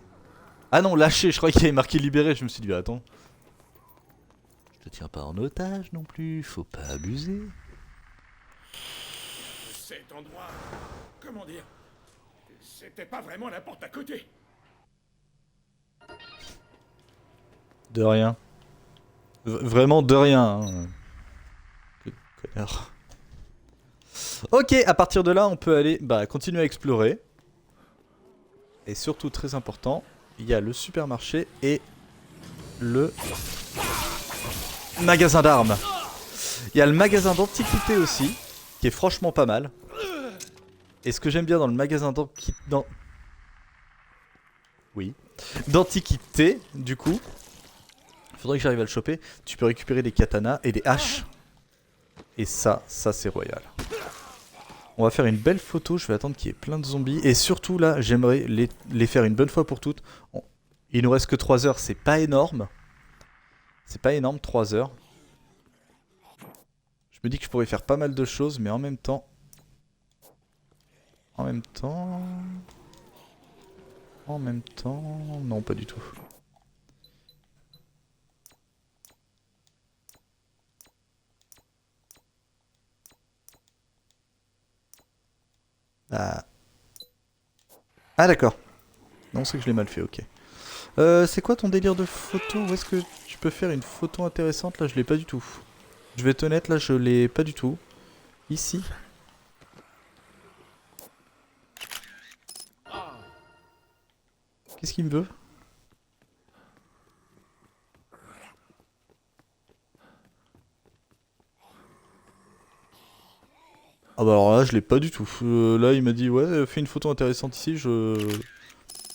Ah non, lâché. Je croyais qu'il y avait marqué libéré. Je me suis dit, bah, attends. Je te tiens pas en otage non plus. Faut pas abuser. Cet endroit... Comment dire? C'était pas vraiment la porte à côté. De rien. Vraiment de rien. Hein. Que connard. Ok, à partir de là, on peut aller continuer à explorer. Et surtout, très important, il y a le supermarché et le magasin d'armes. Il y a le magasin d'antiquité aussi, qui est franchement pas mal. Et ce que j'aime bien dans le magasin d'antiquité, du coup... Faudrait que j'arrive à le choper. Tu peux récupérer des katanas et des haches. Et ça c'est royal. On va faire une belle photo. Je vais attendre qu'il y ait plein de zombies. Et surtout là, j'aimerais les faire une bonne fois pour toutes. Il nous reste que 3 heures. C'est pas énorme. C'est pas énorme, 3 heures. Je me dis que je pourrais faire pas mal de choses. Mais en même temps... Non, pas du tout. Ah d'accord. Non, c'est que je l'ai mal fait, ok. C'est quoi ton délire de photo? Où est-ce que tu peux faire une photo intéressante? Là, je l'ai pas du tout. Je vais être honnête, là, je l'ai pas du tout. Ici. Qu'est-ce qu'il me veut? Ah bah alors là je l'ai pas du tout. Là il m'a dit ouais fais une photo intéressante ici,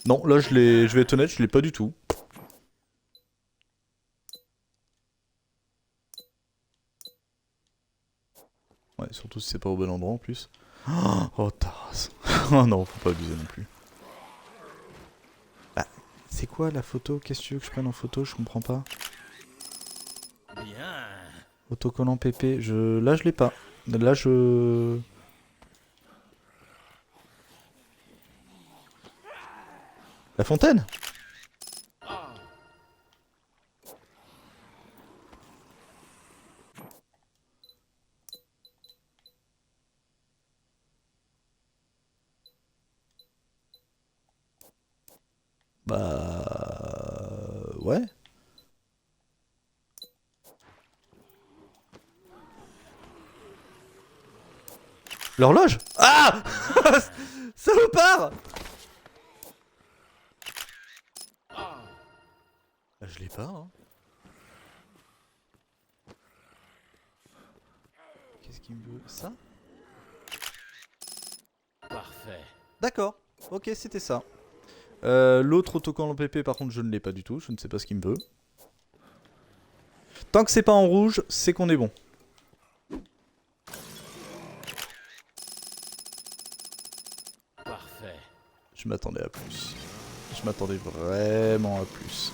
Non là je vais être honnête, je l'ai pas du tout. Ouais surtout si c'est pas au bon endroit en plus. Oh Taras. Oh non, faut pas abuser non plus. Ah, c'est quoi la photo? Qu'est-ce que tu veux que je prenne en photo? Je comprends pas. Bien. Autocollant PP, là je l'ai pas. Là je... La fontaine? Bah... Ouais. L'horloge? Ah! Salopard! Je l'ai pas, hein. Qu'est-ce qu'il me veut? Ça? Parfait. D'accord. Ok, c'était ça. L'autre autocollant PP, par contre, je ne l'ai pas du tout. Je ne sais pas ce qu'il me veut. Tant que c'est pas en rouge, c'est qu'on est bon. Parfait. Je m'attendais à plus. Je m'attendais vraiment à plus.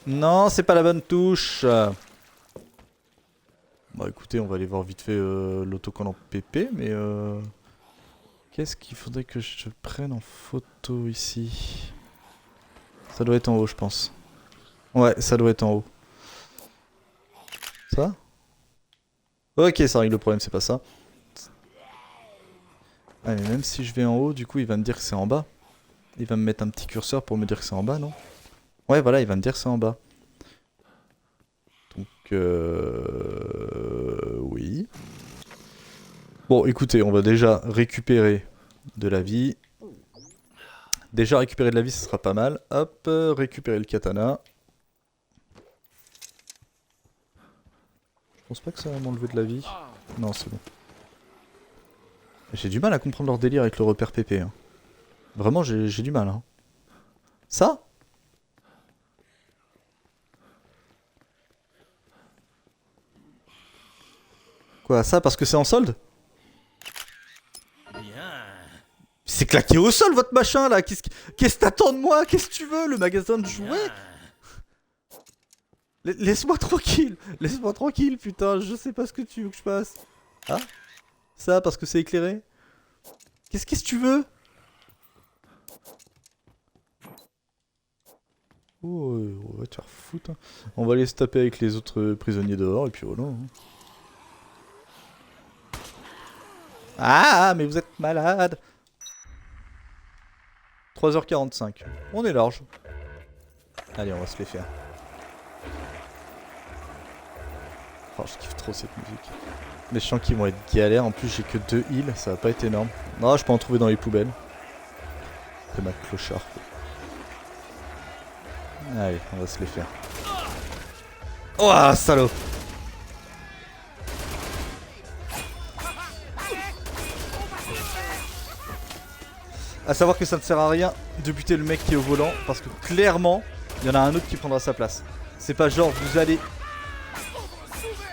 Non, c'est pas la bonne touche. Bon, écoutez, on va aller voir vite fait l'autocollant PP, mais qu'est-ce qu'il faudrait que je prenne en photo ici? Ça doit être en haut, je pense. Ouais, ça doit être en haut. Ça? Ok, ça règle le problème, c'est pas ça. Ah, mais même si je vais en haut, du coup, il va me dire que c'est en bas. Il va me mettre un petit curseur pour me dire que c'est en bas, non? Ouais, voilà, il va me dire que c'est en bas. Donc, oui. Bon, écoutez, on va déjà récupérer de la vie. Déjà récupérer de la vie, ce sera pas mal. Hop, récupérer le katana. Je pense pas que ça va m'enlever de la vie. Non, c'est bon. J'ai du mal à comprendre leur délire avec le repère PP. Hein. Vraiment, j'ai du mal. Hein. Ça? Quoi, ça parce que c'est en solde? Bien. C'est claqué au sol votre machin là. Qu'est-ce que t'attends de moi? Qu'est-ce que tu veux? Le magasin de jouets? Laisse-moi tranquille. Laisse-moi tranquille, putain. Je sais pas ce que tu veux que je fasse. Ah? Ça parce que c'est éclairé? Qu'est-ce que tu veux? Oh, on va te faire foutre. Hein. On va aller se taper avec les autres prisonniers dehors et puis voilà. Hein. Ah, mais vous êtes malade. 3h45. On est large. Allez, on va se les faire. Oh, je kiffe trop cette musique. Les chiens qui vont être galères. En plus, j'ai que 2 heals. Ça va pas être énorme. Non, je peux en trouver dans les poubelles. C'est ma clochard. Allez, on va se les faire. Oh, salaud! A savoir que ça ne sert à rien de buter le mec qui est au volant, parce que clairement, il y en a un autre qui prendra sa place. C'est pas genre vous allez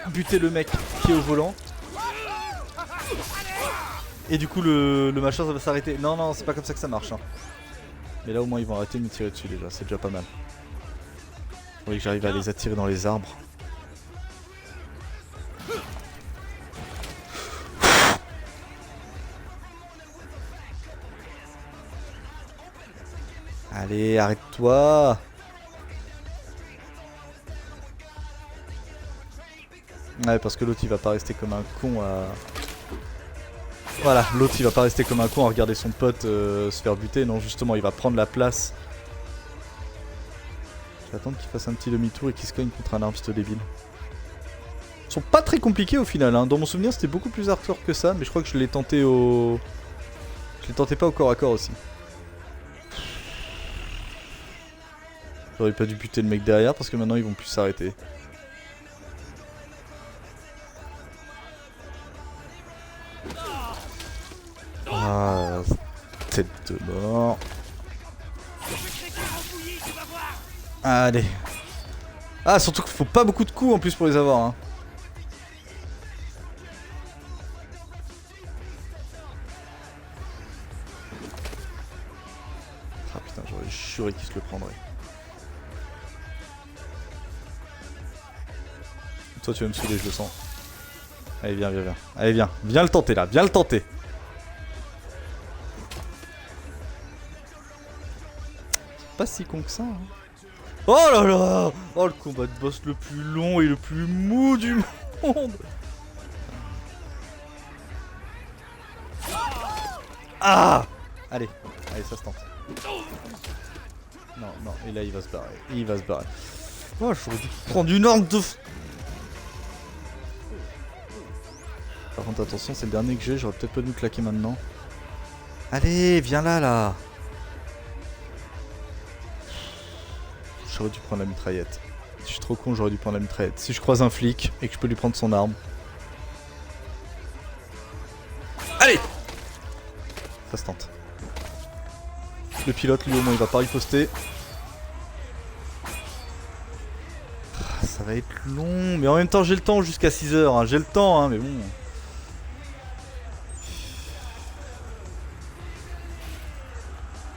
buter le mec qui est au volant, et du coup le machin ça va s'arrêter. Non, non, c'est pas comme ça que ça marche. Hein. Mais là au moins ils vont arrêter de me tirer dessus déjà, c'est déjà pas mal. Faudrait que j'arrive à les attirer dans les arbres. Allez, arrête-toi. Ouais, parce que l'autre il va pas rester comme un con à... Voilà, l'autre il va pas rester comme un con à regarder son pote se faire buter. Non, justement, il va prendre la place. Je vais attendre qu'il fasse un petit demi-tour et qu'il se cogne contre un arbre, ce débile. Ils sont pas très compliqués au final. Hein. Dans mon souvenir, c'était beaucoup plus hardcore que ça, mais je crois que je l'ai tenté au... Je l'ai tenté pas au corps à corps aussi. J'aurais pas dû buter le mec derrière parce que maintenant ils vont plus s'arrêter. Ah, tête de mort. Allez. Ah, surtout qu'il faut pas beaucoup de coups en plus pour les avoir. Hein. assuré qu'il se le prendrait. Toi tu vas me saouler, je le sens. Allez viens, viens, viens. Allez viens, viens le tenter là, viens le tenter. C'est pas si con que ça. Hein. Oh là là! Oh le combat de boss le plus long et le plus mou du monde! Ah! Allez, allez, ça se tente. Non, non, et là il va se barrer. Il va se barrer. Oh, j'aurais dû prendre une arme de... Par contre, attention, c'est le dernier que j'ai. J'aurais peut-être pas dû me claquer maintenant. Allez, viens là, là! J'aurais dû prendre la mitraillette. Si je suis trop con, j'aurais dû prendre la mitraillette. Si je croise un flic et que je peux lui prendre son arme. Allez! Ça se tente. Le pilote, lui, au moins, il va pas riposter. Ça va être long. Mais en même temps, j'ai le temps jusqu'à 6h. Hein. J'ai le temps, hein, mais bon.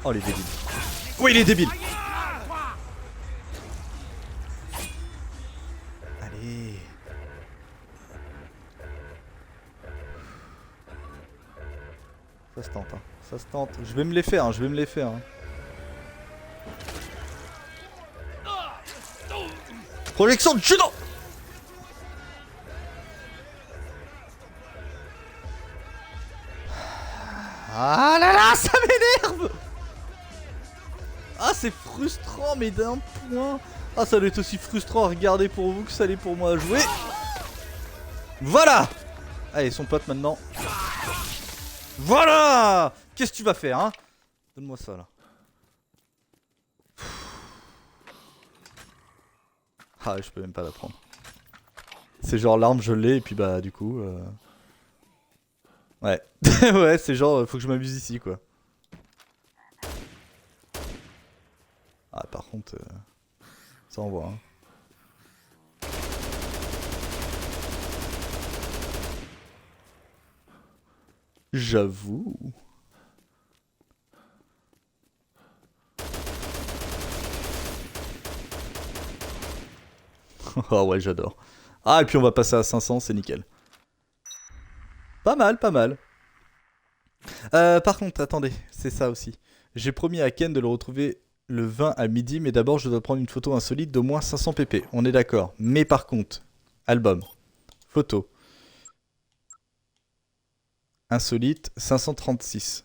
Oh, les débiles. Oui, les débiles! Allez. Ça se tente, hein. Ça se tente. Je vais me les faire, hein. Je vais me les faire. Hein. Projection de judo. Ah là là, ça m'énerve. Ah, c'est frustrant, mais d'un point. Ah, ça doit être aussi frustrant à regarder pour vous que ça l'est pour moi à jouer. Voilà. Allez, son pote maintenant. Voilà. Qu'est-ce que tu vas faire, hein? Donne-moi ça, là. Ah, je peux même pas la prendre. C'est genre l'arme, je l'ai, et puis bah, du coup... Ouais. Ouais, c'est genre, faut que je m'amuse ici, quoi. Ah, par contre... Ça envoie, hein. J'avoue. Oh ouais, j'adore. Ah, et puis on va passer à 500, c'est nickel. Pas mal, pas mal. Par contre, attendez, c'est ça aussi. J'ai promis à Ken de le retrouver le 20 à midi, mais d'abord je dois prendre une photo insolite d'au moins 500 pp. On est d'accord. Mais par contre, album, photo, insolite 536.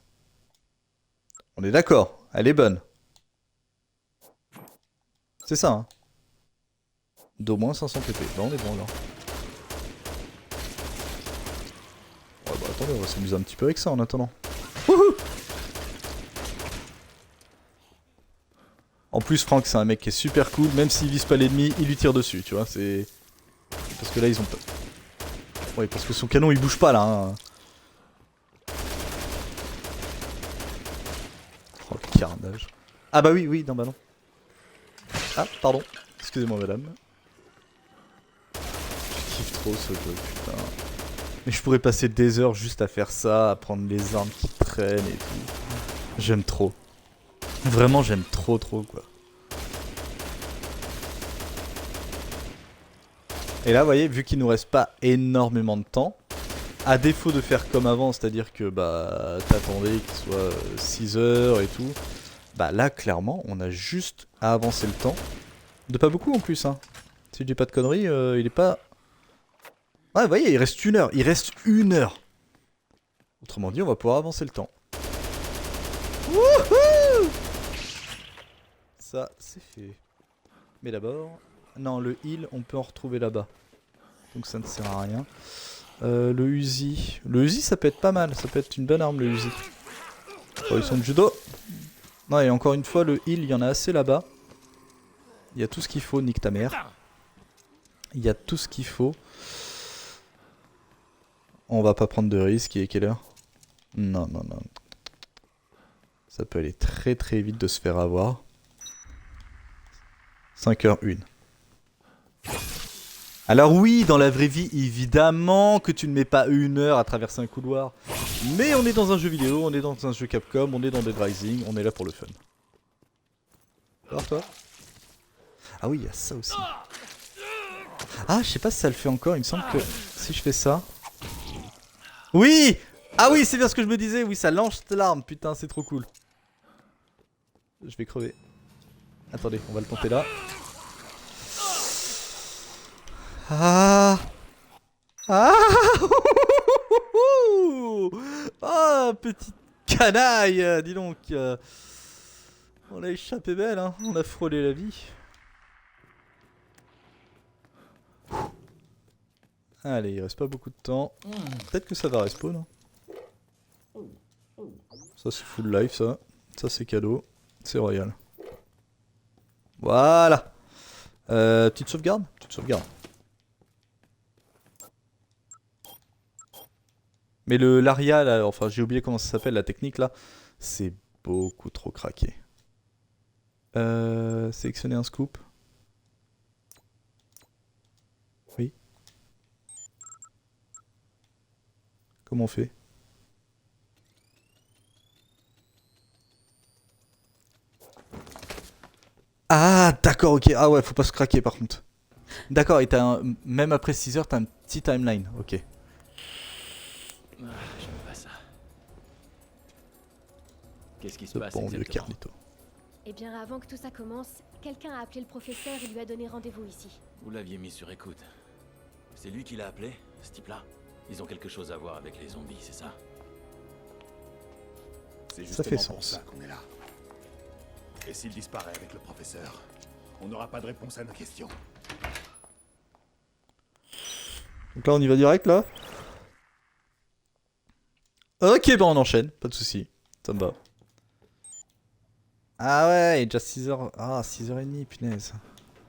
On est d'accord, elle est bonne. C'est ça, hein. D'au moins 500 pp. Bah on est bon là. Ouais bah attendez, on va s'amuser un petit peu avec ça en attendant. Wouhou! En plus Franck c'est un mec qui est super cool, même s'il vise pas l'ennemi, il lui tire dessus, tu vois, c'est... Parce que là ils ont pas... Ouais, parce que son canon il bouge pas là, hein. Oh le carnage. Ah bah oui, oui, non bah non. Ah, pardon. Excusez-moi madame. Je kiffe trop ce jeu, putain. Mais je pourrais passer des heures juste à faire ça, à prendre les armes qui traînent et tout. J'aime trop. Vraiment j'aime trop quoi. Et là vous voyez, vu qu'il nous reste pas énormément de temps, à défaut de faire comme avant, c'est-à-dire que bah t'attendais qu'il soit 6 heures et tout, bah là clairement on a juste à avancer le temps. De pas beaucoup en plus hein. Si je dis pas de conneries, il est pas... Ah vous voyez, il reste 1 heure, il reste 1 heure. Autrement dit on va pouvoir avancer le temps. Wouhou! Ça c'est fait. Mais d'abord... Non, le heal on peut en retrouver là-bas. Donc ça ne sert à rien. Le Uzi. Le Uzi ça peut être pas mal, ça peut être une bonne arme le Uzi. Position de judo. Non et encore une fois le heal il y en a assez là-bas. Il y a tout ce qu'il faut, nique ta mère. Il y a tout ce qu'il faut. On va pas prendre de risque, il est quelle heure? Non. Ça peut aller très vite de se faire avoir. 5h01. Alors oui, dans la vraie vie, évidemment que tu ne mets pas 1 heure à traverser un couloir. Mais on est dans un jeu vidéo, on est dans un jeu Capcom, on est dans Dead Rising, on est là pour le fun. Alors toi. Ah oui, il y a ça aussi. Ah, je sais pas si ça le fait encore. Il me semble que si je fais ça. Oui! Ah oui, c'est bien ce que je me disais. Oui, ça lance l'arme. Putain, c'est trop cool. Je vais crever. Attendez, on va le tenter là. Ah! Ah! Oh, petite canaille! Dis donc. On a échappé belle, hein. On a frôlé la vie. Allez, il reste pas beaucoup de temps. Peut-être que ça va respawn. Hein. Ça c'est full life ça. Ça c'est cadeau. C'est royal. Voilà. Petite sauvegarde? Petite sauvegarde. Mais le l'aria là, enfin j'ai oublié comment ça s'appelle la technique là. C'est beaucoup trop craqué. Sélectionner un scoop. Oui. Comment on fait? Ah d'accord, ok. Ah ouais, faut pas se craquer par contre. D'accord, et même après 6 heures, t'as un petit timeline. Ok. J'aime pas ça. Qu'est-ce qui se Ce passe bon vieux exactement? Carlito. Eh bien, avant que tout ça commence, quelqu'un a appelé le professeur et lui a donné rendez-vous ici. Vous l'aviez mis sur écoute. C'est lui qui l'a appelé, ce type-là? Ils ont quelque chose à voir avec les zombies, c'est ça? C'est Ça fait justement pour sens. ça qu'on est là. Et s'il disparaît avec le professeur, on n'aura pas de réponse à nos questions. Donc là on y va direct là. Ok, bah on enchaîne, pas de soucis. Ça me va. Ah ouais, il est déjà 6h. Ah, 6h30, punaise.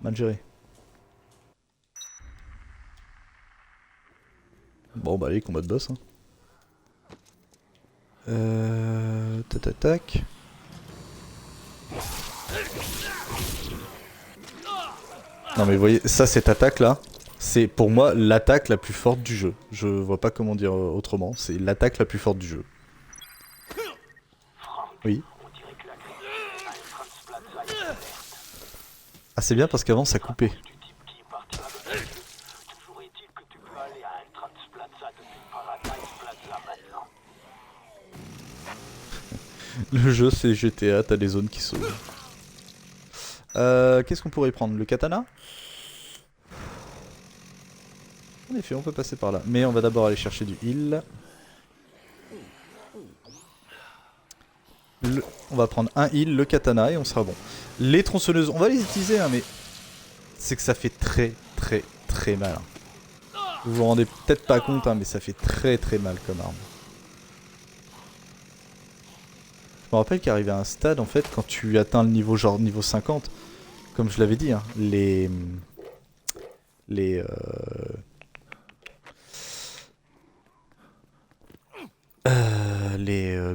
Mal géré. Bon bah allez, combat de boss. Hein. Tac tac. Non mais vous voyez, ça cette attaque là, c'est pour moi l'attaque la plus forte du jeu. Je vois pas comment dire autrement, c'est l'attaque la plus forte du jeu. Oui. On dirait que la grille à Entrance Plaza est ouverte. Ah c'est bien parce qu'avant ça coupait. Du type qui est parti avec le jeu. Toujours est-il que tu peux aller à Entrance Plaza depuis Paradise Plaza maintenant. Le jeu c'est GTA, t'as des zones qui sauvent. Qu'est-ce qu'on pourrait prendre? Le katana? En effet, on peut passer par là. Mais on va d'abord aller chercher du heal. On va prendre un heal, le katana et on sera bon. Les tronçonneuses, on va les utiliser, hein, mais c'est que ça fait très très très mal. Hein. Vous vous rendez peut-être pas compte, hein, mais ça fait très très mal comme arme. Je me rappelle qu'arrivé à un stade, en fait, quand tu atteins le niveau genre niveau 50, comme je l'avais dit, hein,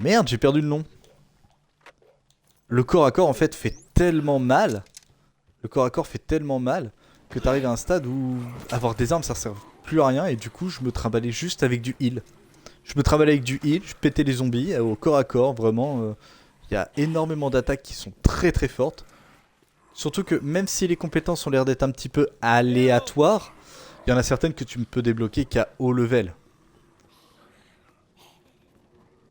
merde, j'ai perdu le nom. Le corps à corps en fait fait tellement mal. Le corps à corps fait tellement mal que t'arrives à un stade où avoir des armes ça sert plus à rien et du coup je me trimballais juste avec du heal. Je me trimballais avec du heal, je pétais les zombies au corps à corps, vraiment. Il y a énormément d'attaques qui sont très très fortes. Surtout que même si les compétences ont l'air d'être un petit peu aléatoires, il y en a certaines que tu ne peux débloquer qu'à haut level.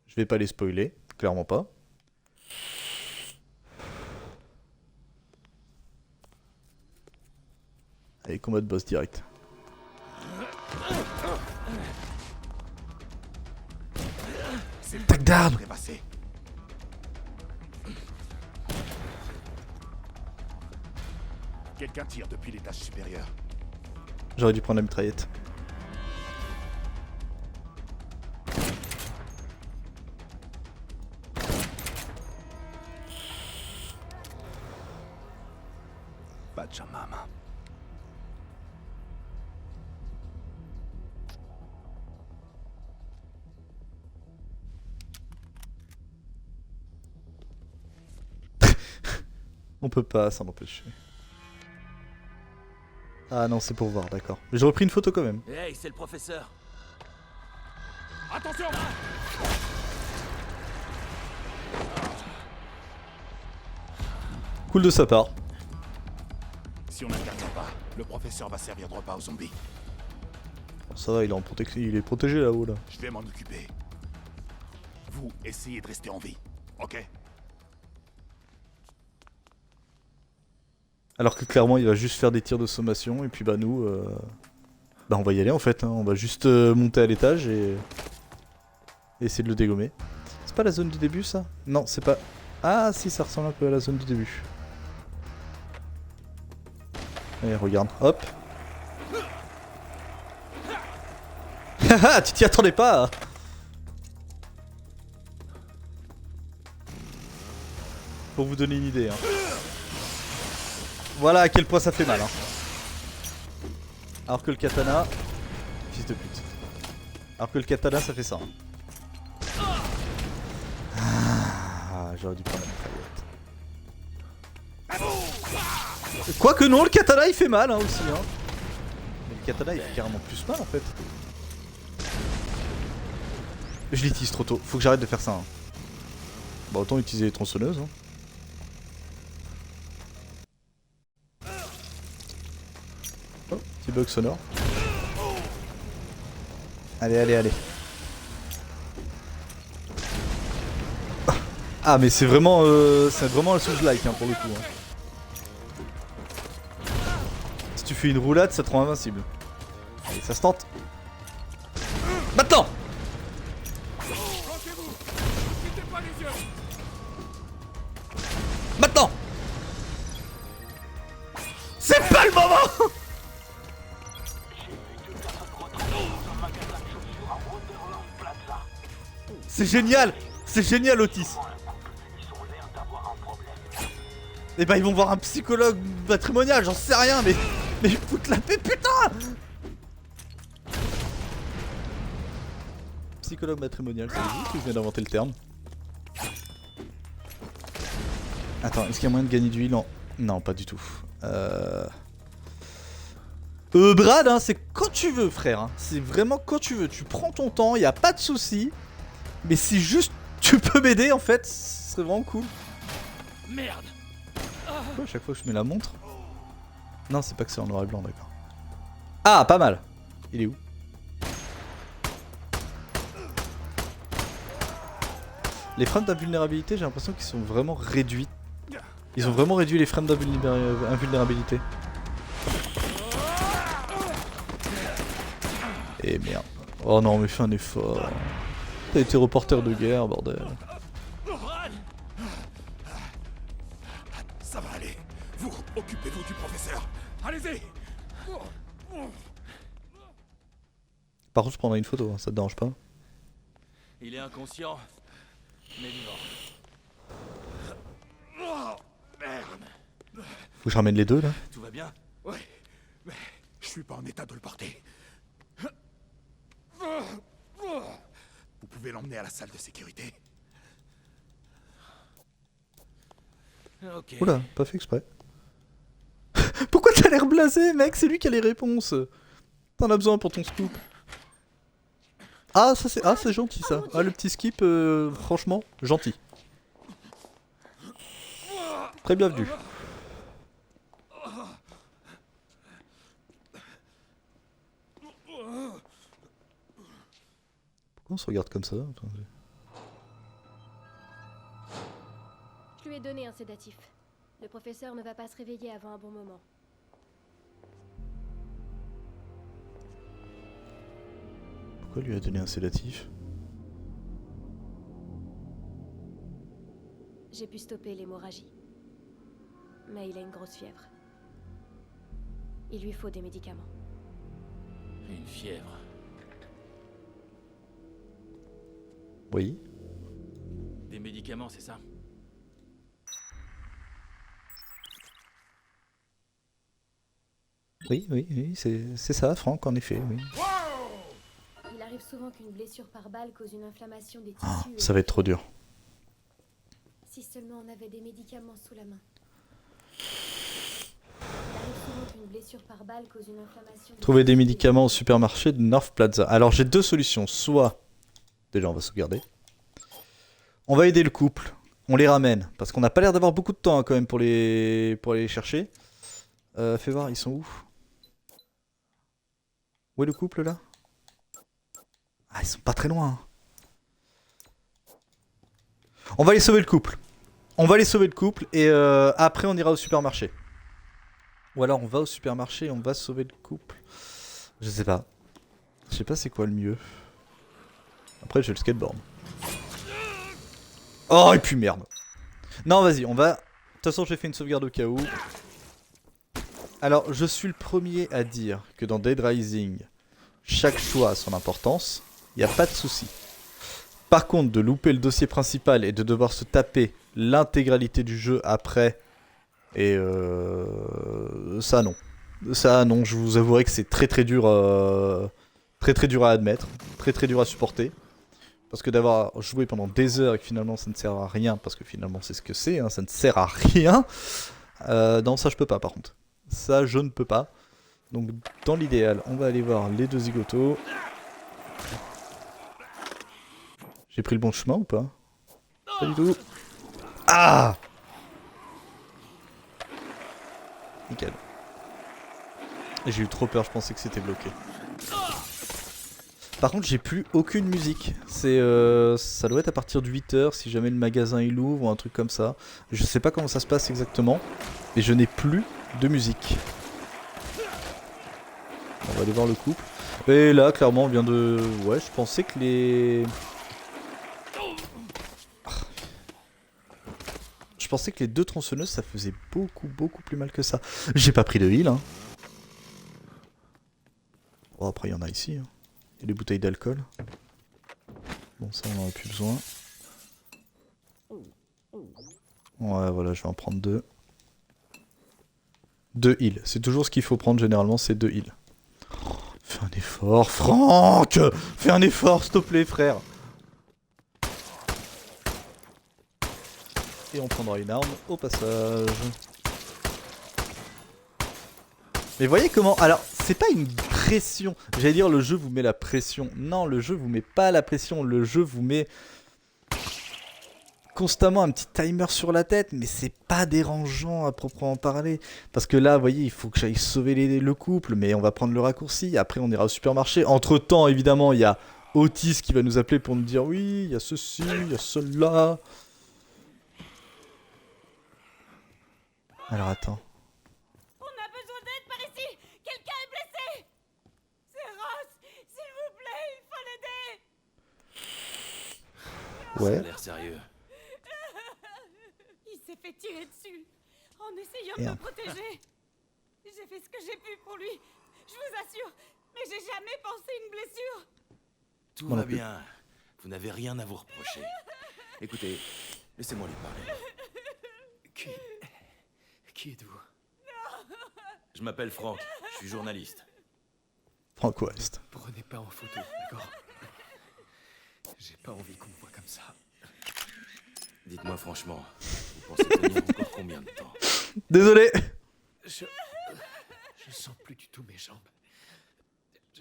Je vais pas les spoiler, clairement pas. Allez, combat de boss direct. Tac d'arme. Quelqu'un tire depuis l'étage supérieur. J'aurais dû prendre la mitraillette. Pachamama. On peut pas s'en empêcher. Ah non, c'est pour voir, d'accord. Mais j'ai repris une photo quand même. Hey, c'est le professeur. Attention! Cool de sa part. Si on n'intervient pas, le professeur va servir de repas aux zombies. Bon, ça va, il est protégé là-haut là. Je vais m'en occuper. Vous, essayez de rester en vie, ok? Alors que clairement il va juste faire des tirs de sommation et puis bah nous bah on va y aller en fait, hein. On va juste monter à l'étage et essayer de le dégommer. C'est pas la zone du début ça? Non c'est pas... Ah si ça ressemble un peu à la zone du début. Allez regarde, hop. Haha tu t'y attendais pas. Pour vous donner une idée hein. Voilà à quel point ça fait mal hein. Alors que le katana... Fils de pute. Alors que le katana ça fait ça hein. Ah j'aurais dû prendre la mitraillette. Quoique non, le katana il fait mal hein, aussi hein. Mais le katana il fait carrément plus mal en fait. Je l'utilise trop tôt, faut que j'arrête de faire ça hein. Bah autant utiliser les tronçonneuses hein. Oh, petit bug sonore. Allez, allez, allez. Ah mais c'est vraiment un Souls-like hein, pour le coup hein. Si tu fais une roulade ça te rend invincible. Allez ça se tente. Maintenant. Maintenant. C'est pas le moment. C'est génial. C'est génial Otis. Et bah ils vont voir un psychologue matrimonial, j'en sais rien mais foutent la paix putain. Psychologue matrimonial, c'est vous que je viens d'inventer le terme. Attends, est-ce qu'il y a moyen de gagner du heal? Non, pas du tout. Brad, hein, c'est quand tu veux frère, hein. C'est vraiment quand tu veux, tu prends ton temps, y a pas de souci. Mais si juste tu peux m'aider en fait, ce serait vraiment cool. Merde. Pourquoi à chaque fois que je mets la montre? Non, c'est pas que c'est en noir et blanc, d'accord. Ah, pas mal. Il est où? Les frames d'invulnérabilité, j'ai l'impression qu'ils sont vraiment réduits. Ils ont vraiment réduit les frames d'invulnérabilité. Et merde. Oh non, mais fais un effort. T'as été reporter de guerre, bordel. Ça va aller. Vous, occupez-vous du professeur. Allez-y. Par contre, je prendrai une photo, hein, ça te dérange pas? Il est inconscient, mais vivant. Merde. Faut que je ramène les deux là. Tout va bien? Ouais, mais je suis pas en état de le porter. Vous pouvez l'emmener à la salle de sécurité. Ok. Oula, pas fait exprès. Pourquoi t'as l'air blasé, mec? C'est lui qui a les réponses. T'en as besoin pour ton scoop. Ah, ça c'est... Ah, c'est gentil ça. Ah, le petit skip, franchement, gentil. Très bienvenu. Pourquoi on se regarde comme ça? Attendez. Je lui ai donné un sédatif. Le professeur ne va pas se réveiller avant un bon moment. Pourquoi lui a donné un sédatif? J'ai pu stopper l'hémorragie. Mais il a une grosse fièvre. Il lui faut des médicaments. Une fièvre. Oui. Des médicaments, c'est ça? Oui, oui, oui, c'est ça, Franck, en effet, oui. Il arrive souvent qu'une blessure par balle cause une inflammation des Ah, tissus. ça va être trop dur. Si seulement on avait des médicaments sous la main. Il arrive souvent qu'une blessure par balle cause une inflammation. Trouver des médicaments au supermarché de North Plaza. Alors j'ai deux solutions. Soit, déjà on va sauvegarder. On va aider le couple. On les ramène. Parce qu'on n'a pas l'air d'avoir beaucoup de temps hein, quand même pour aller les chercher. Fais voir, ils sont où? Où est le couple là? Ah, ils sont pas très loin. Hein. On va aller sauver le couple. On va aller sauver le couple et après on ira au supermarché. Ou alors on va au supermarché et on va sauver le couple. Je sais pas. Je sais pas c'est quoi le mieux. Après j'ai le skateboard. Oh et puis merde. Non vas-y on va... De toute façon j'ai fait une sauvegarde au cas où. Alors je suis le premier à dire que dans Dead Rising, chaque choix a son importance. Y a pas de souci. Par contre, de louper le dossier principal et de devoir se taper l'intégralité du jeu après, et ça non. Ça non, je vous avouerai que c'est très dur, très dur à admettre, très dur à supporter. Parce que d'avoir joué pendant des heures et que finalement ça ne sert à rien, parce que finalement c'est ce que c'est, hein, ça ne sert à rien. Non, ça je peux pas par contre. Ça je ne peux pas. Donc dans l'idéal, on va aller voir les deux zigotos. J'ai pris le bon chemin ou pas? Pas du tout. Ah! Nickel. J'ai eu trop peur, je pensais que c'était bloqué. Par contre, j'ai plus aucune musique. Ça doit être à partir de 8h si jamais le magasin il ouvre ou un truc comme ça. Je sais pas comment ça se passe exactement, mais je n'ai plus de musique. On va aller voir le couple. Et là, clairement, on vient de... Ouais, je pensais que les... Je pensais que les deux tronçonneuses ça faisait beaucoup plus mal que ça. J'ai pas pris de heal hein. Oh, après il y en a ici hein. Il y a des bouteilles d'alcool. Bon ça on en a plus besoin. Ouais voilà je vais en prendre deux. Deux heals. C'est toujours ce qu'il faut prendre généralement c'est deux heals. Oh, fais un effort Franck. Fais un effort s'il te plaît frère. Et on prendra une arme au passage. Mais voyez comment... Alors, c'est pas une pression. J'allais dire le jeu vous met la pression. Non, le jeu vous met pas la pression. Le jeu vous met constamment un petit timer sur la tête. Mais c'est pas dérangeant à proprement parler. Parce que là, vous voyez, il faut que j'aille sauver le couple. Mais on va prendre le raccourci. Après, on ira au supermarché. Entre temps, évidemment, il y a Otis qui va nous appeler pour nous dire oui, il y a ceci, il y a cela. Alors attends. On a besoin d'aide par ici. Quelqu'un est blessé. C'est Ross. S'il vous plaît, il faut l'aider. Ça a Ouais. l'air sérieux. Il s'est fait tirer dessus en essayant Et de un- me protéger. J'ai fait ce que j'ai pu pour lui. Je vous assure. Mais j'ai jamais pensé une blessure. Tout Moi va non plus. bien. Vous n'avez rien à vous reprocher. Écoutez, laissez-moi lui parler. Qui êtes-vous? Je m'appelle Franck, je suis journaliste. Frank West. Prenez pas en photo, d'accord? J'ai pas envie qu'on me voit comme ça. Dites-moi franchement, vous pensez tenir encore combien de temps? Désolé. Je sens plus du tout mes jambes.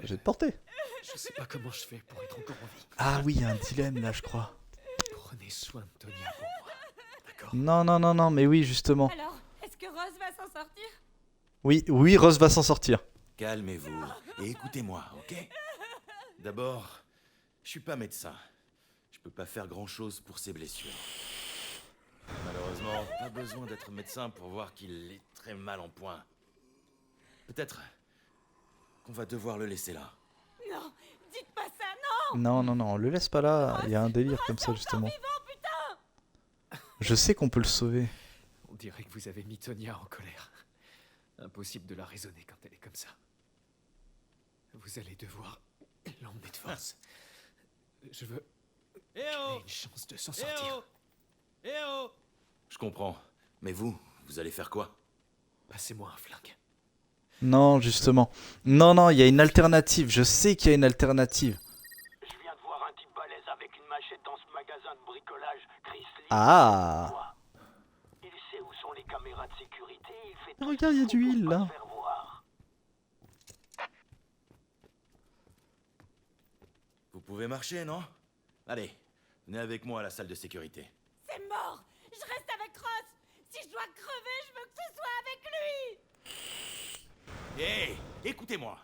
Je vais te porter. Je sais pas comment je fais pour être encore en vie. Ah oui, il y a un dilemme là, je crois. Prenez soin de Tonya pour moi, d'accord? Non, mais oui, justement. Alors, est-ce que Rose va s'en sortir? Oui, Rose va s'en sortir. Calmez-vous et écoutez-moi, ok? D'abord, je suis pas médecin. Je peux pas faire grand-chose pour ses blessures. Malheureusement, pas besoin d'être médecin pour voir qu'il est très mal en point. Peut-être qu'on va devoir le laisser là. Non, dites pas ça, non. Non, le laisse pas là. Il y a un délire comme ça, justement. Vivant, putain. Je sais qu'on peut le sauver. On dirait que vous avez mis Tonya en colère. Impossible de la raisonner quand elle est comme ça. Vous allez devoir l'emmener de force. Je veux qu'elle ait une chance de s'en sortir. Je comprends. Mais vous allez faire quoi? Passez-moi un flingue. Non, justement. Non, il y a une alternative. Je sais qu'il y a une alternative. Je viens de voir un type balèze avec une machette dans ce magasin de bricolage, Chris Lee. Ah. Il sait où sont les caméras de sécurité, il fait tout Regarde, il y a ce qu'il du faut heal, pour pas là. se faire voir. Vous pouvez marcher, non? Allez, venez avec moi à la salle de sécurité. C'est mort. Je reste avec Ross. Si je dois crever, je veux que ce soit avec lui. Hé, écoutez-moi.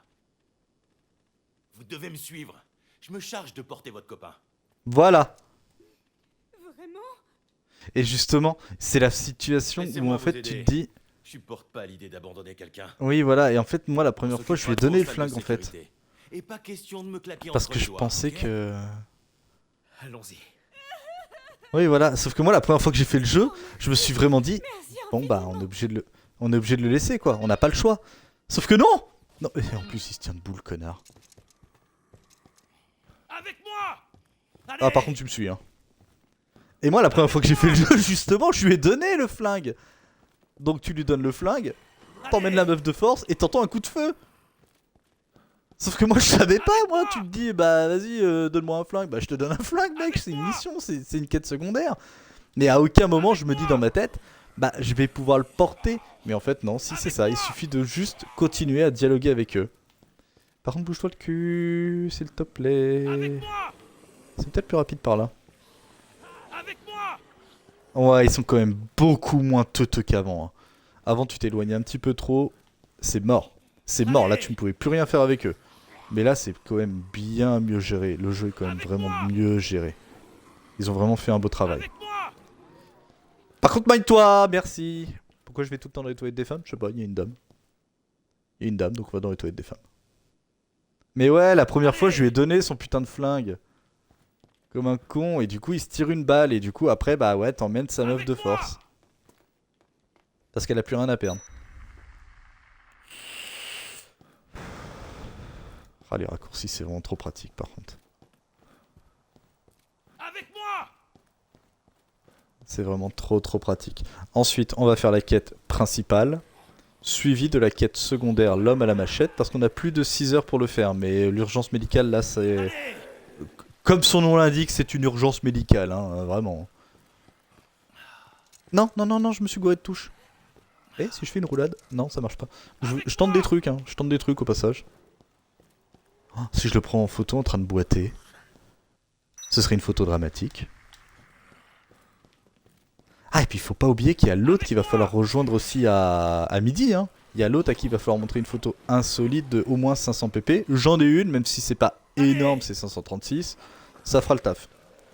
Vous devez me suivre. Je me charge de porter votre copain. Voilà. Vraiment? Et justement, c'est la situation où Laissez-moi en fait vous tu aider. te dis... Je supporte pas l'idée d'abandonner quelqu'un. Oui, voilà, et en fait, moi, la première On fois, je lui ai s'occupera donné de le vos salles flingue, de en fait. sécurité. Et pas question de me claquer Parce entre que les je doigts, pensais ok? que... Allons-y. Oui, voilà, sauf que moi, la première fois que j'ai fait le jeu, je me suis vraiment dit... Merci Bon, bah, infiniment. on est obligé de le laisser, quoi. On n'a pas le choix. Sauf que non. Non, et en plus, il se tient debout, le connard. Avec moi! Allez! Ah, par contre, tu me suis, hein. Et moi, la première fois que j'ai fait le jeu, justement, je lui ai donné le flingue. Donc, tu lui donnes le flingue, t'emmènes la meuf de force et t'entends un coup de feu. Sauf que moi, je savais pas, moi. Tu te dis, bah, vas-y, donne-moi un flingue. Bah, je te donne un flingue, mec. C'est une mission, c'est une quête secondaire. Mais à aucun moment, je me dis dans ma tête, bah, je vais pouvoir le porter. Mais en fait, non, si c'est ça. Il suffit de juste continuer à dialoguer avec eux. Par contre, bouge-toi le cul, s'il te plaît. Avec moi! C'est peut-être plus rapide par là. Avec moi! Ouais, ils sont quand même beaucoup moins teuteux qu'avant. Hein. Avant, tu t'éloignais un petit peu trop. C'est mort. C'est mort. Là, tu ne pouvais plus rien faire avec eux. Mais là, c'est quand même bien mieux géré. Le jeu est quand même vraiment mieux géré. Ils ont vraiment fait un beau travail. Avec moi! Par contre, mind-toi, merci. Pourquoi je vais tout le temps dans les toilettes des femmes? Je sais pas, il y a une dame. Il y a une dame, donc on va dans les toilettes des femmes. Mais ouais, la première fois, je lui ai donné son putain de flingue. Comme un con, et du coup, il se tire une balle, et du coup, après, bah ouais, t'emmènes sa meuf de force. Parce qu'elle a plus rien à perdre. Ah, les raccourcis, c'est vraiment trop pratique, par contre. Avec moi! C'est vraiment trop pratique. Ensuite, on va faire la quête principale, suivie de la quête secondaire, l'homme à la machette, parce qu'on a plus de 6 heures pour le faire, mais l'urgence médicale, là, c'est... Comme son nom l'indique, c'est une urgence médicale, hein, vraiment. Non, non, non, non, je me suis gouré de touche. Eh, si je fais une roulade? Non, ça marche pas. Je tente des trucs, hein, je tente des trucs au passage. Oh, si je le prends en photo en train de boiter, ce serait une photo dramatique. Ah, et puis il faut pas oublier qu'il y a l'autre qu'il va falloir rejoindre aussi à midi. Hein. Il y a l'autre à qui il va falloir montrer une photo insolite de au moins 500 pp. J'en ai une, même si c'est pas énorme, c'est 536. Ça fera le taf.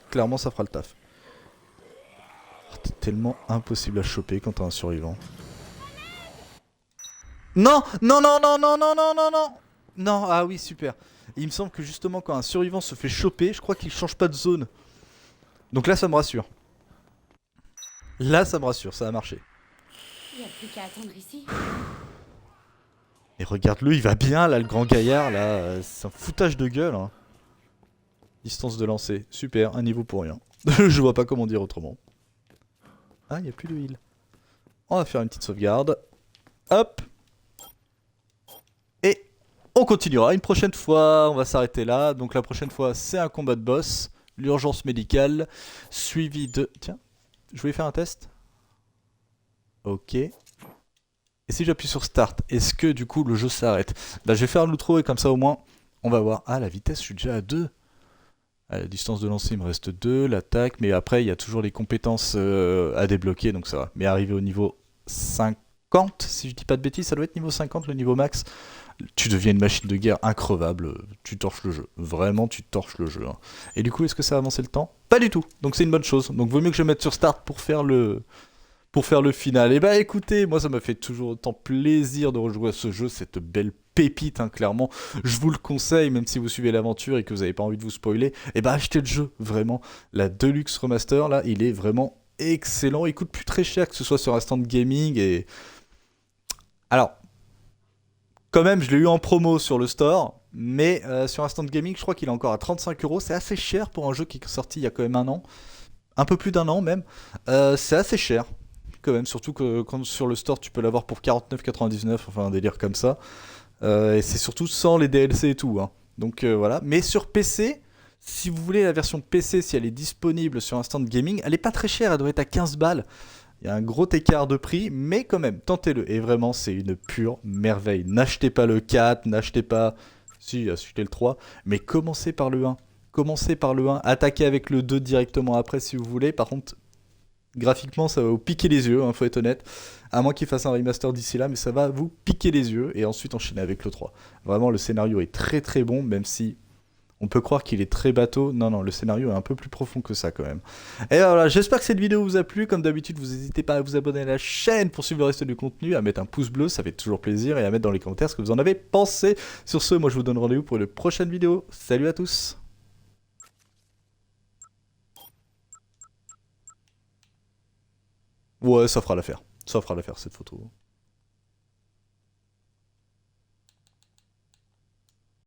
Clairement, ça fera le taf. Oh, t'es tellement impossible à choper quand t'es un survivant. Non, non, non, non, non, non, non, non, non. Non, ah oui, super. Il me semble que justement quand un survivant se fait choper, je crois qu'il change pas de zone. Donc là, ça me rassure. Là, ça me rassure, ça a marché. Il n'y a plus qu'à attendre ici. Et regarde-le, il va bien là, le grand gaillard là. C'est un foutage de gueule. Hein. Distance de lancer, super, un niveau pour rien. Je vois pas comment dire autrement. Ah, il n'y a plus de heal. On va faire une petite sauvegarde. Hop. Et on continuera une prochaine fois. On va s'arrêter là. Donc la prochaine fois, c'est un combat de boss. L'urgence médicale. Suivi de... Tiens, je voulais faire un test. Ok. Et si j'appuie sur Start, est-ce que du coup le jeu s'arrête? Bah, je vais faire l'outro et comme ça au moins, on va voir. Ah, la vitesse, je suis déjà à 2. À la distance de lancer, il me reste 2. L'attaque, mais après, il y a toujours les compétences à débloquer, donc ça va. Mais arrivé au niveau 50, si je dis pas de bêtises, ça doit être niveau 50, le niveau max. Tu deviens une machine de guerre increvable. Tu torches le jeu. Vraiment, tu torches le jeu. Hein. Et du coup, est-ce que ça a avancé le temps? Pas du tout. Donc c'est une bonne chose. Donc vaut mieux que je mette sur Start pour faire le final. Et bah écoutez, moi ça m'a fait toujours autant plaisir de rejouer à ce jeu, cette belle pépite, hein, clairement. Je vous le conseille, même si vous suivez l'aventure et que vous n'avez pas envie de vous spoiler, et bah achetez le jeu, vraiment. La Deluxe Remaster, là, il est vraiment excellent. Il coûte plus très cher, que ce soit sur un stand gaming et... Alors, quand même, je l'ai eu en promo sur le store, mais sur un stand gaming, je crois qu'il est encore à 35 €. C'est assez cher pour un jeu qui est sorti il y a quand même un an. Un peu plus d'un an même. C'est assez cher. Quand même, surtout que quand sur le store tu peux l'avoir pour 49,99, enfin un délire comme ça. Et c'est surtout sans les DLC et tout. Hein. Donc voilà. Mais sur PC, si vous voulez la version PC, si elle est disponible sur un stand gaming, elle est pas très chère, elle doit être à 15 balles. Il y a un gros écart de prix, mais quand même, tentez-le. Et vraiment, c'est une pure merveille. N'achetez pas le 4, n'achetez pas... Si, achetez le 3, mais commencez par le 1. Commencez par le 1, attaquez avec le 2 directement après si vous voulez. Par contre, Graphiquement, ça va vous piquer les yeux, faut être honnête. À moins qu'il fasse un remaster d'ici là, mais ça va vous piquer les yeux. Et ensuite enchaîner avec le 3. Vraiment, le scénario est très très bon, même si on peut croire qu'il est très bateau. Non, non, le scénario est un peu plus profond que ça quand même. Et voilà, j'espère que cette vidéo vous a plu. Comme d'habitude, vous n'hésitez pas à vous abonner à la chaîne pour suivre le reste du contenu, à mettre un pouce bleu, ça fait toujours plaisir, et à mettre dans les commentaires ce que vous en avez pensé. Sur ce, moi je vous donne rendez-vous pour une prochaine vidéo. Salut à tous! Ouais, ça fera l'affaire. Ça fera l'affaire cette photo.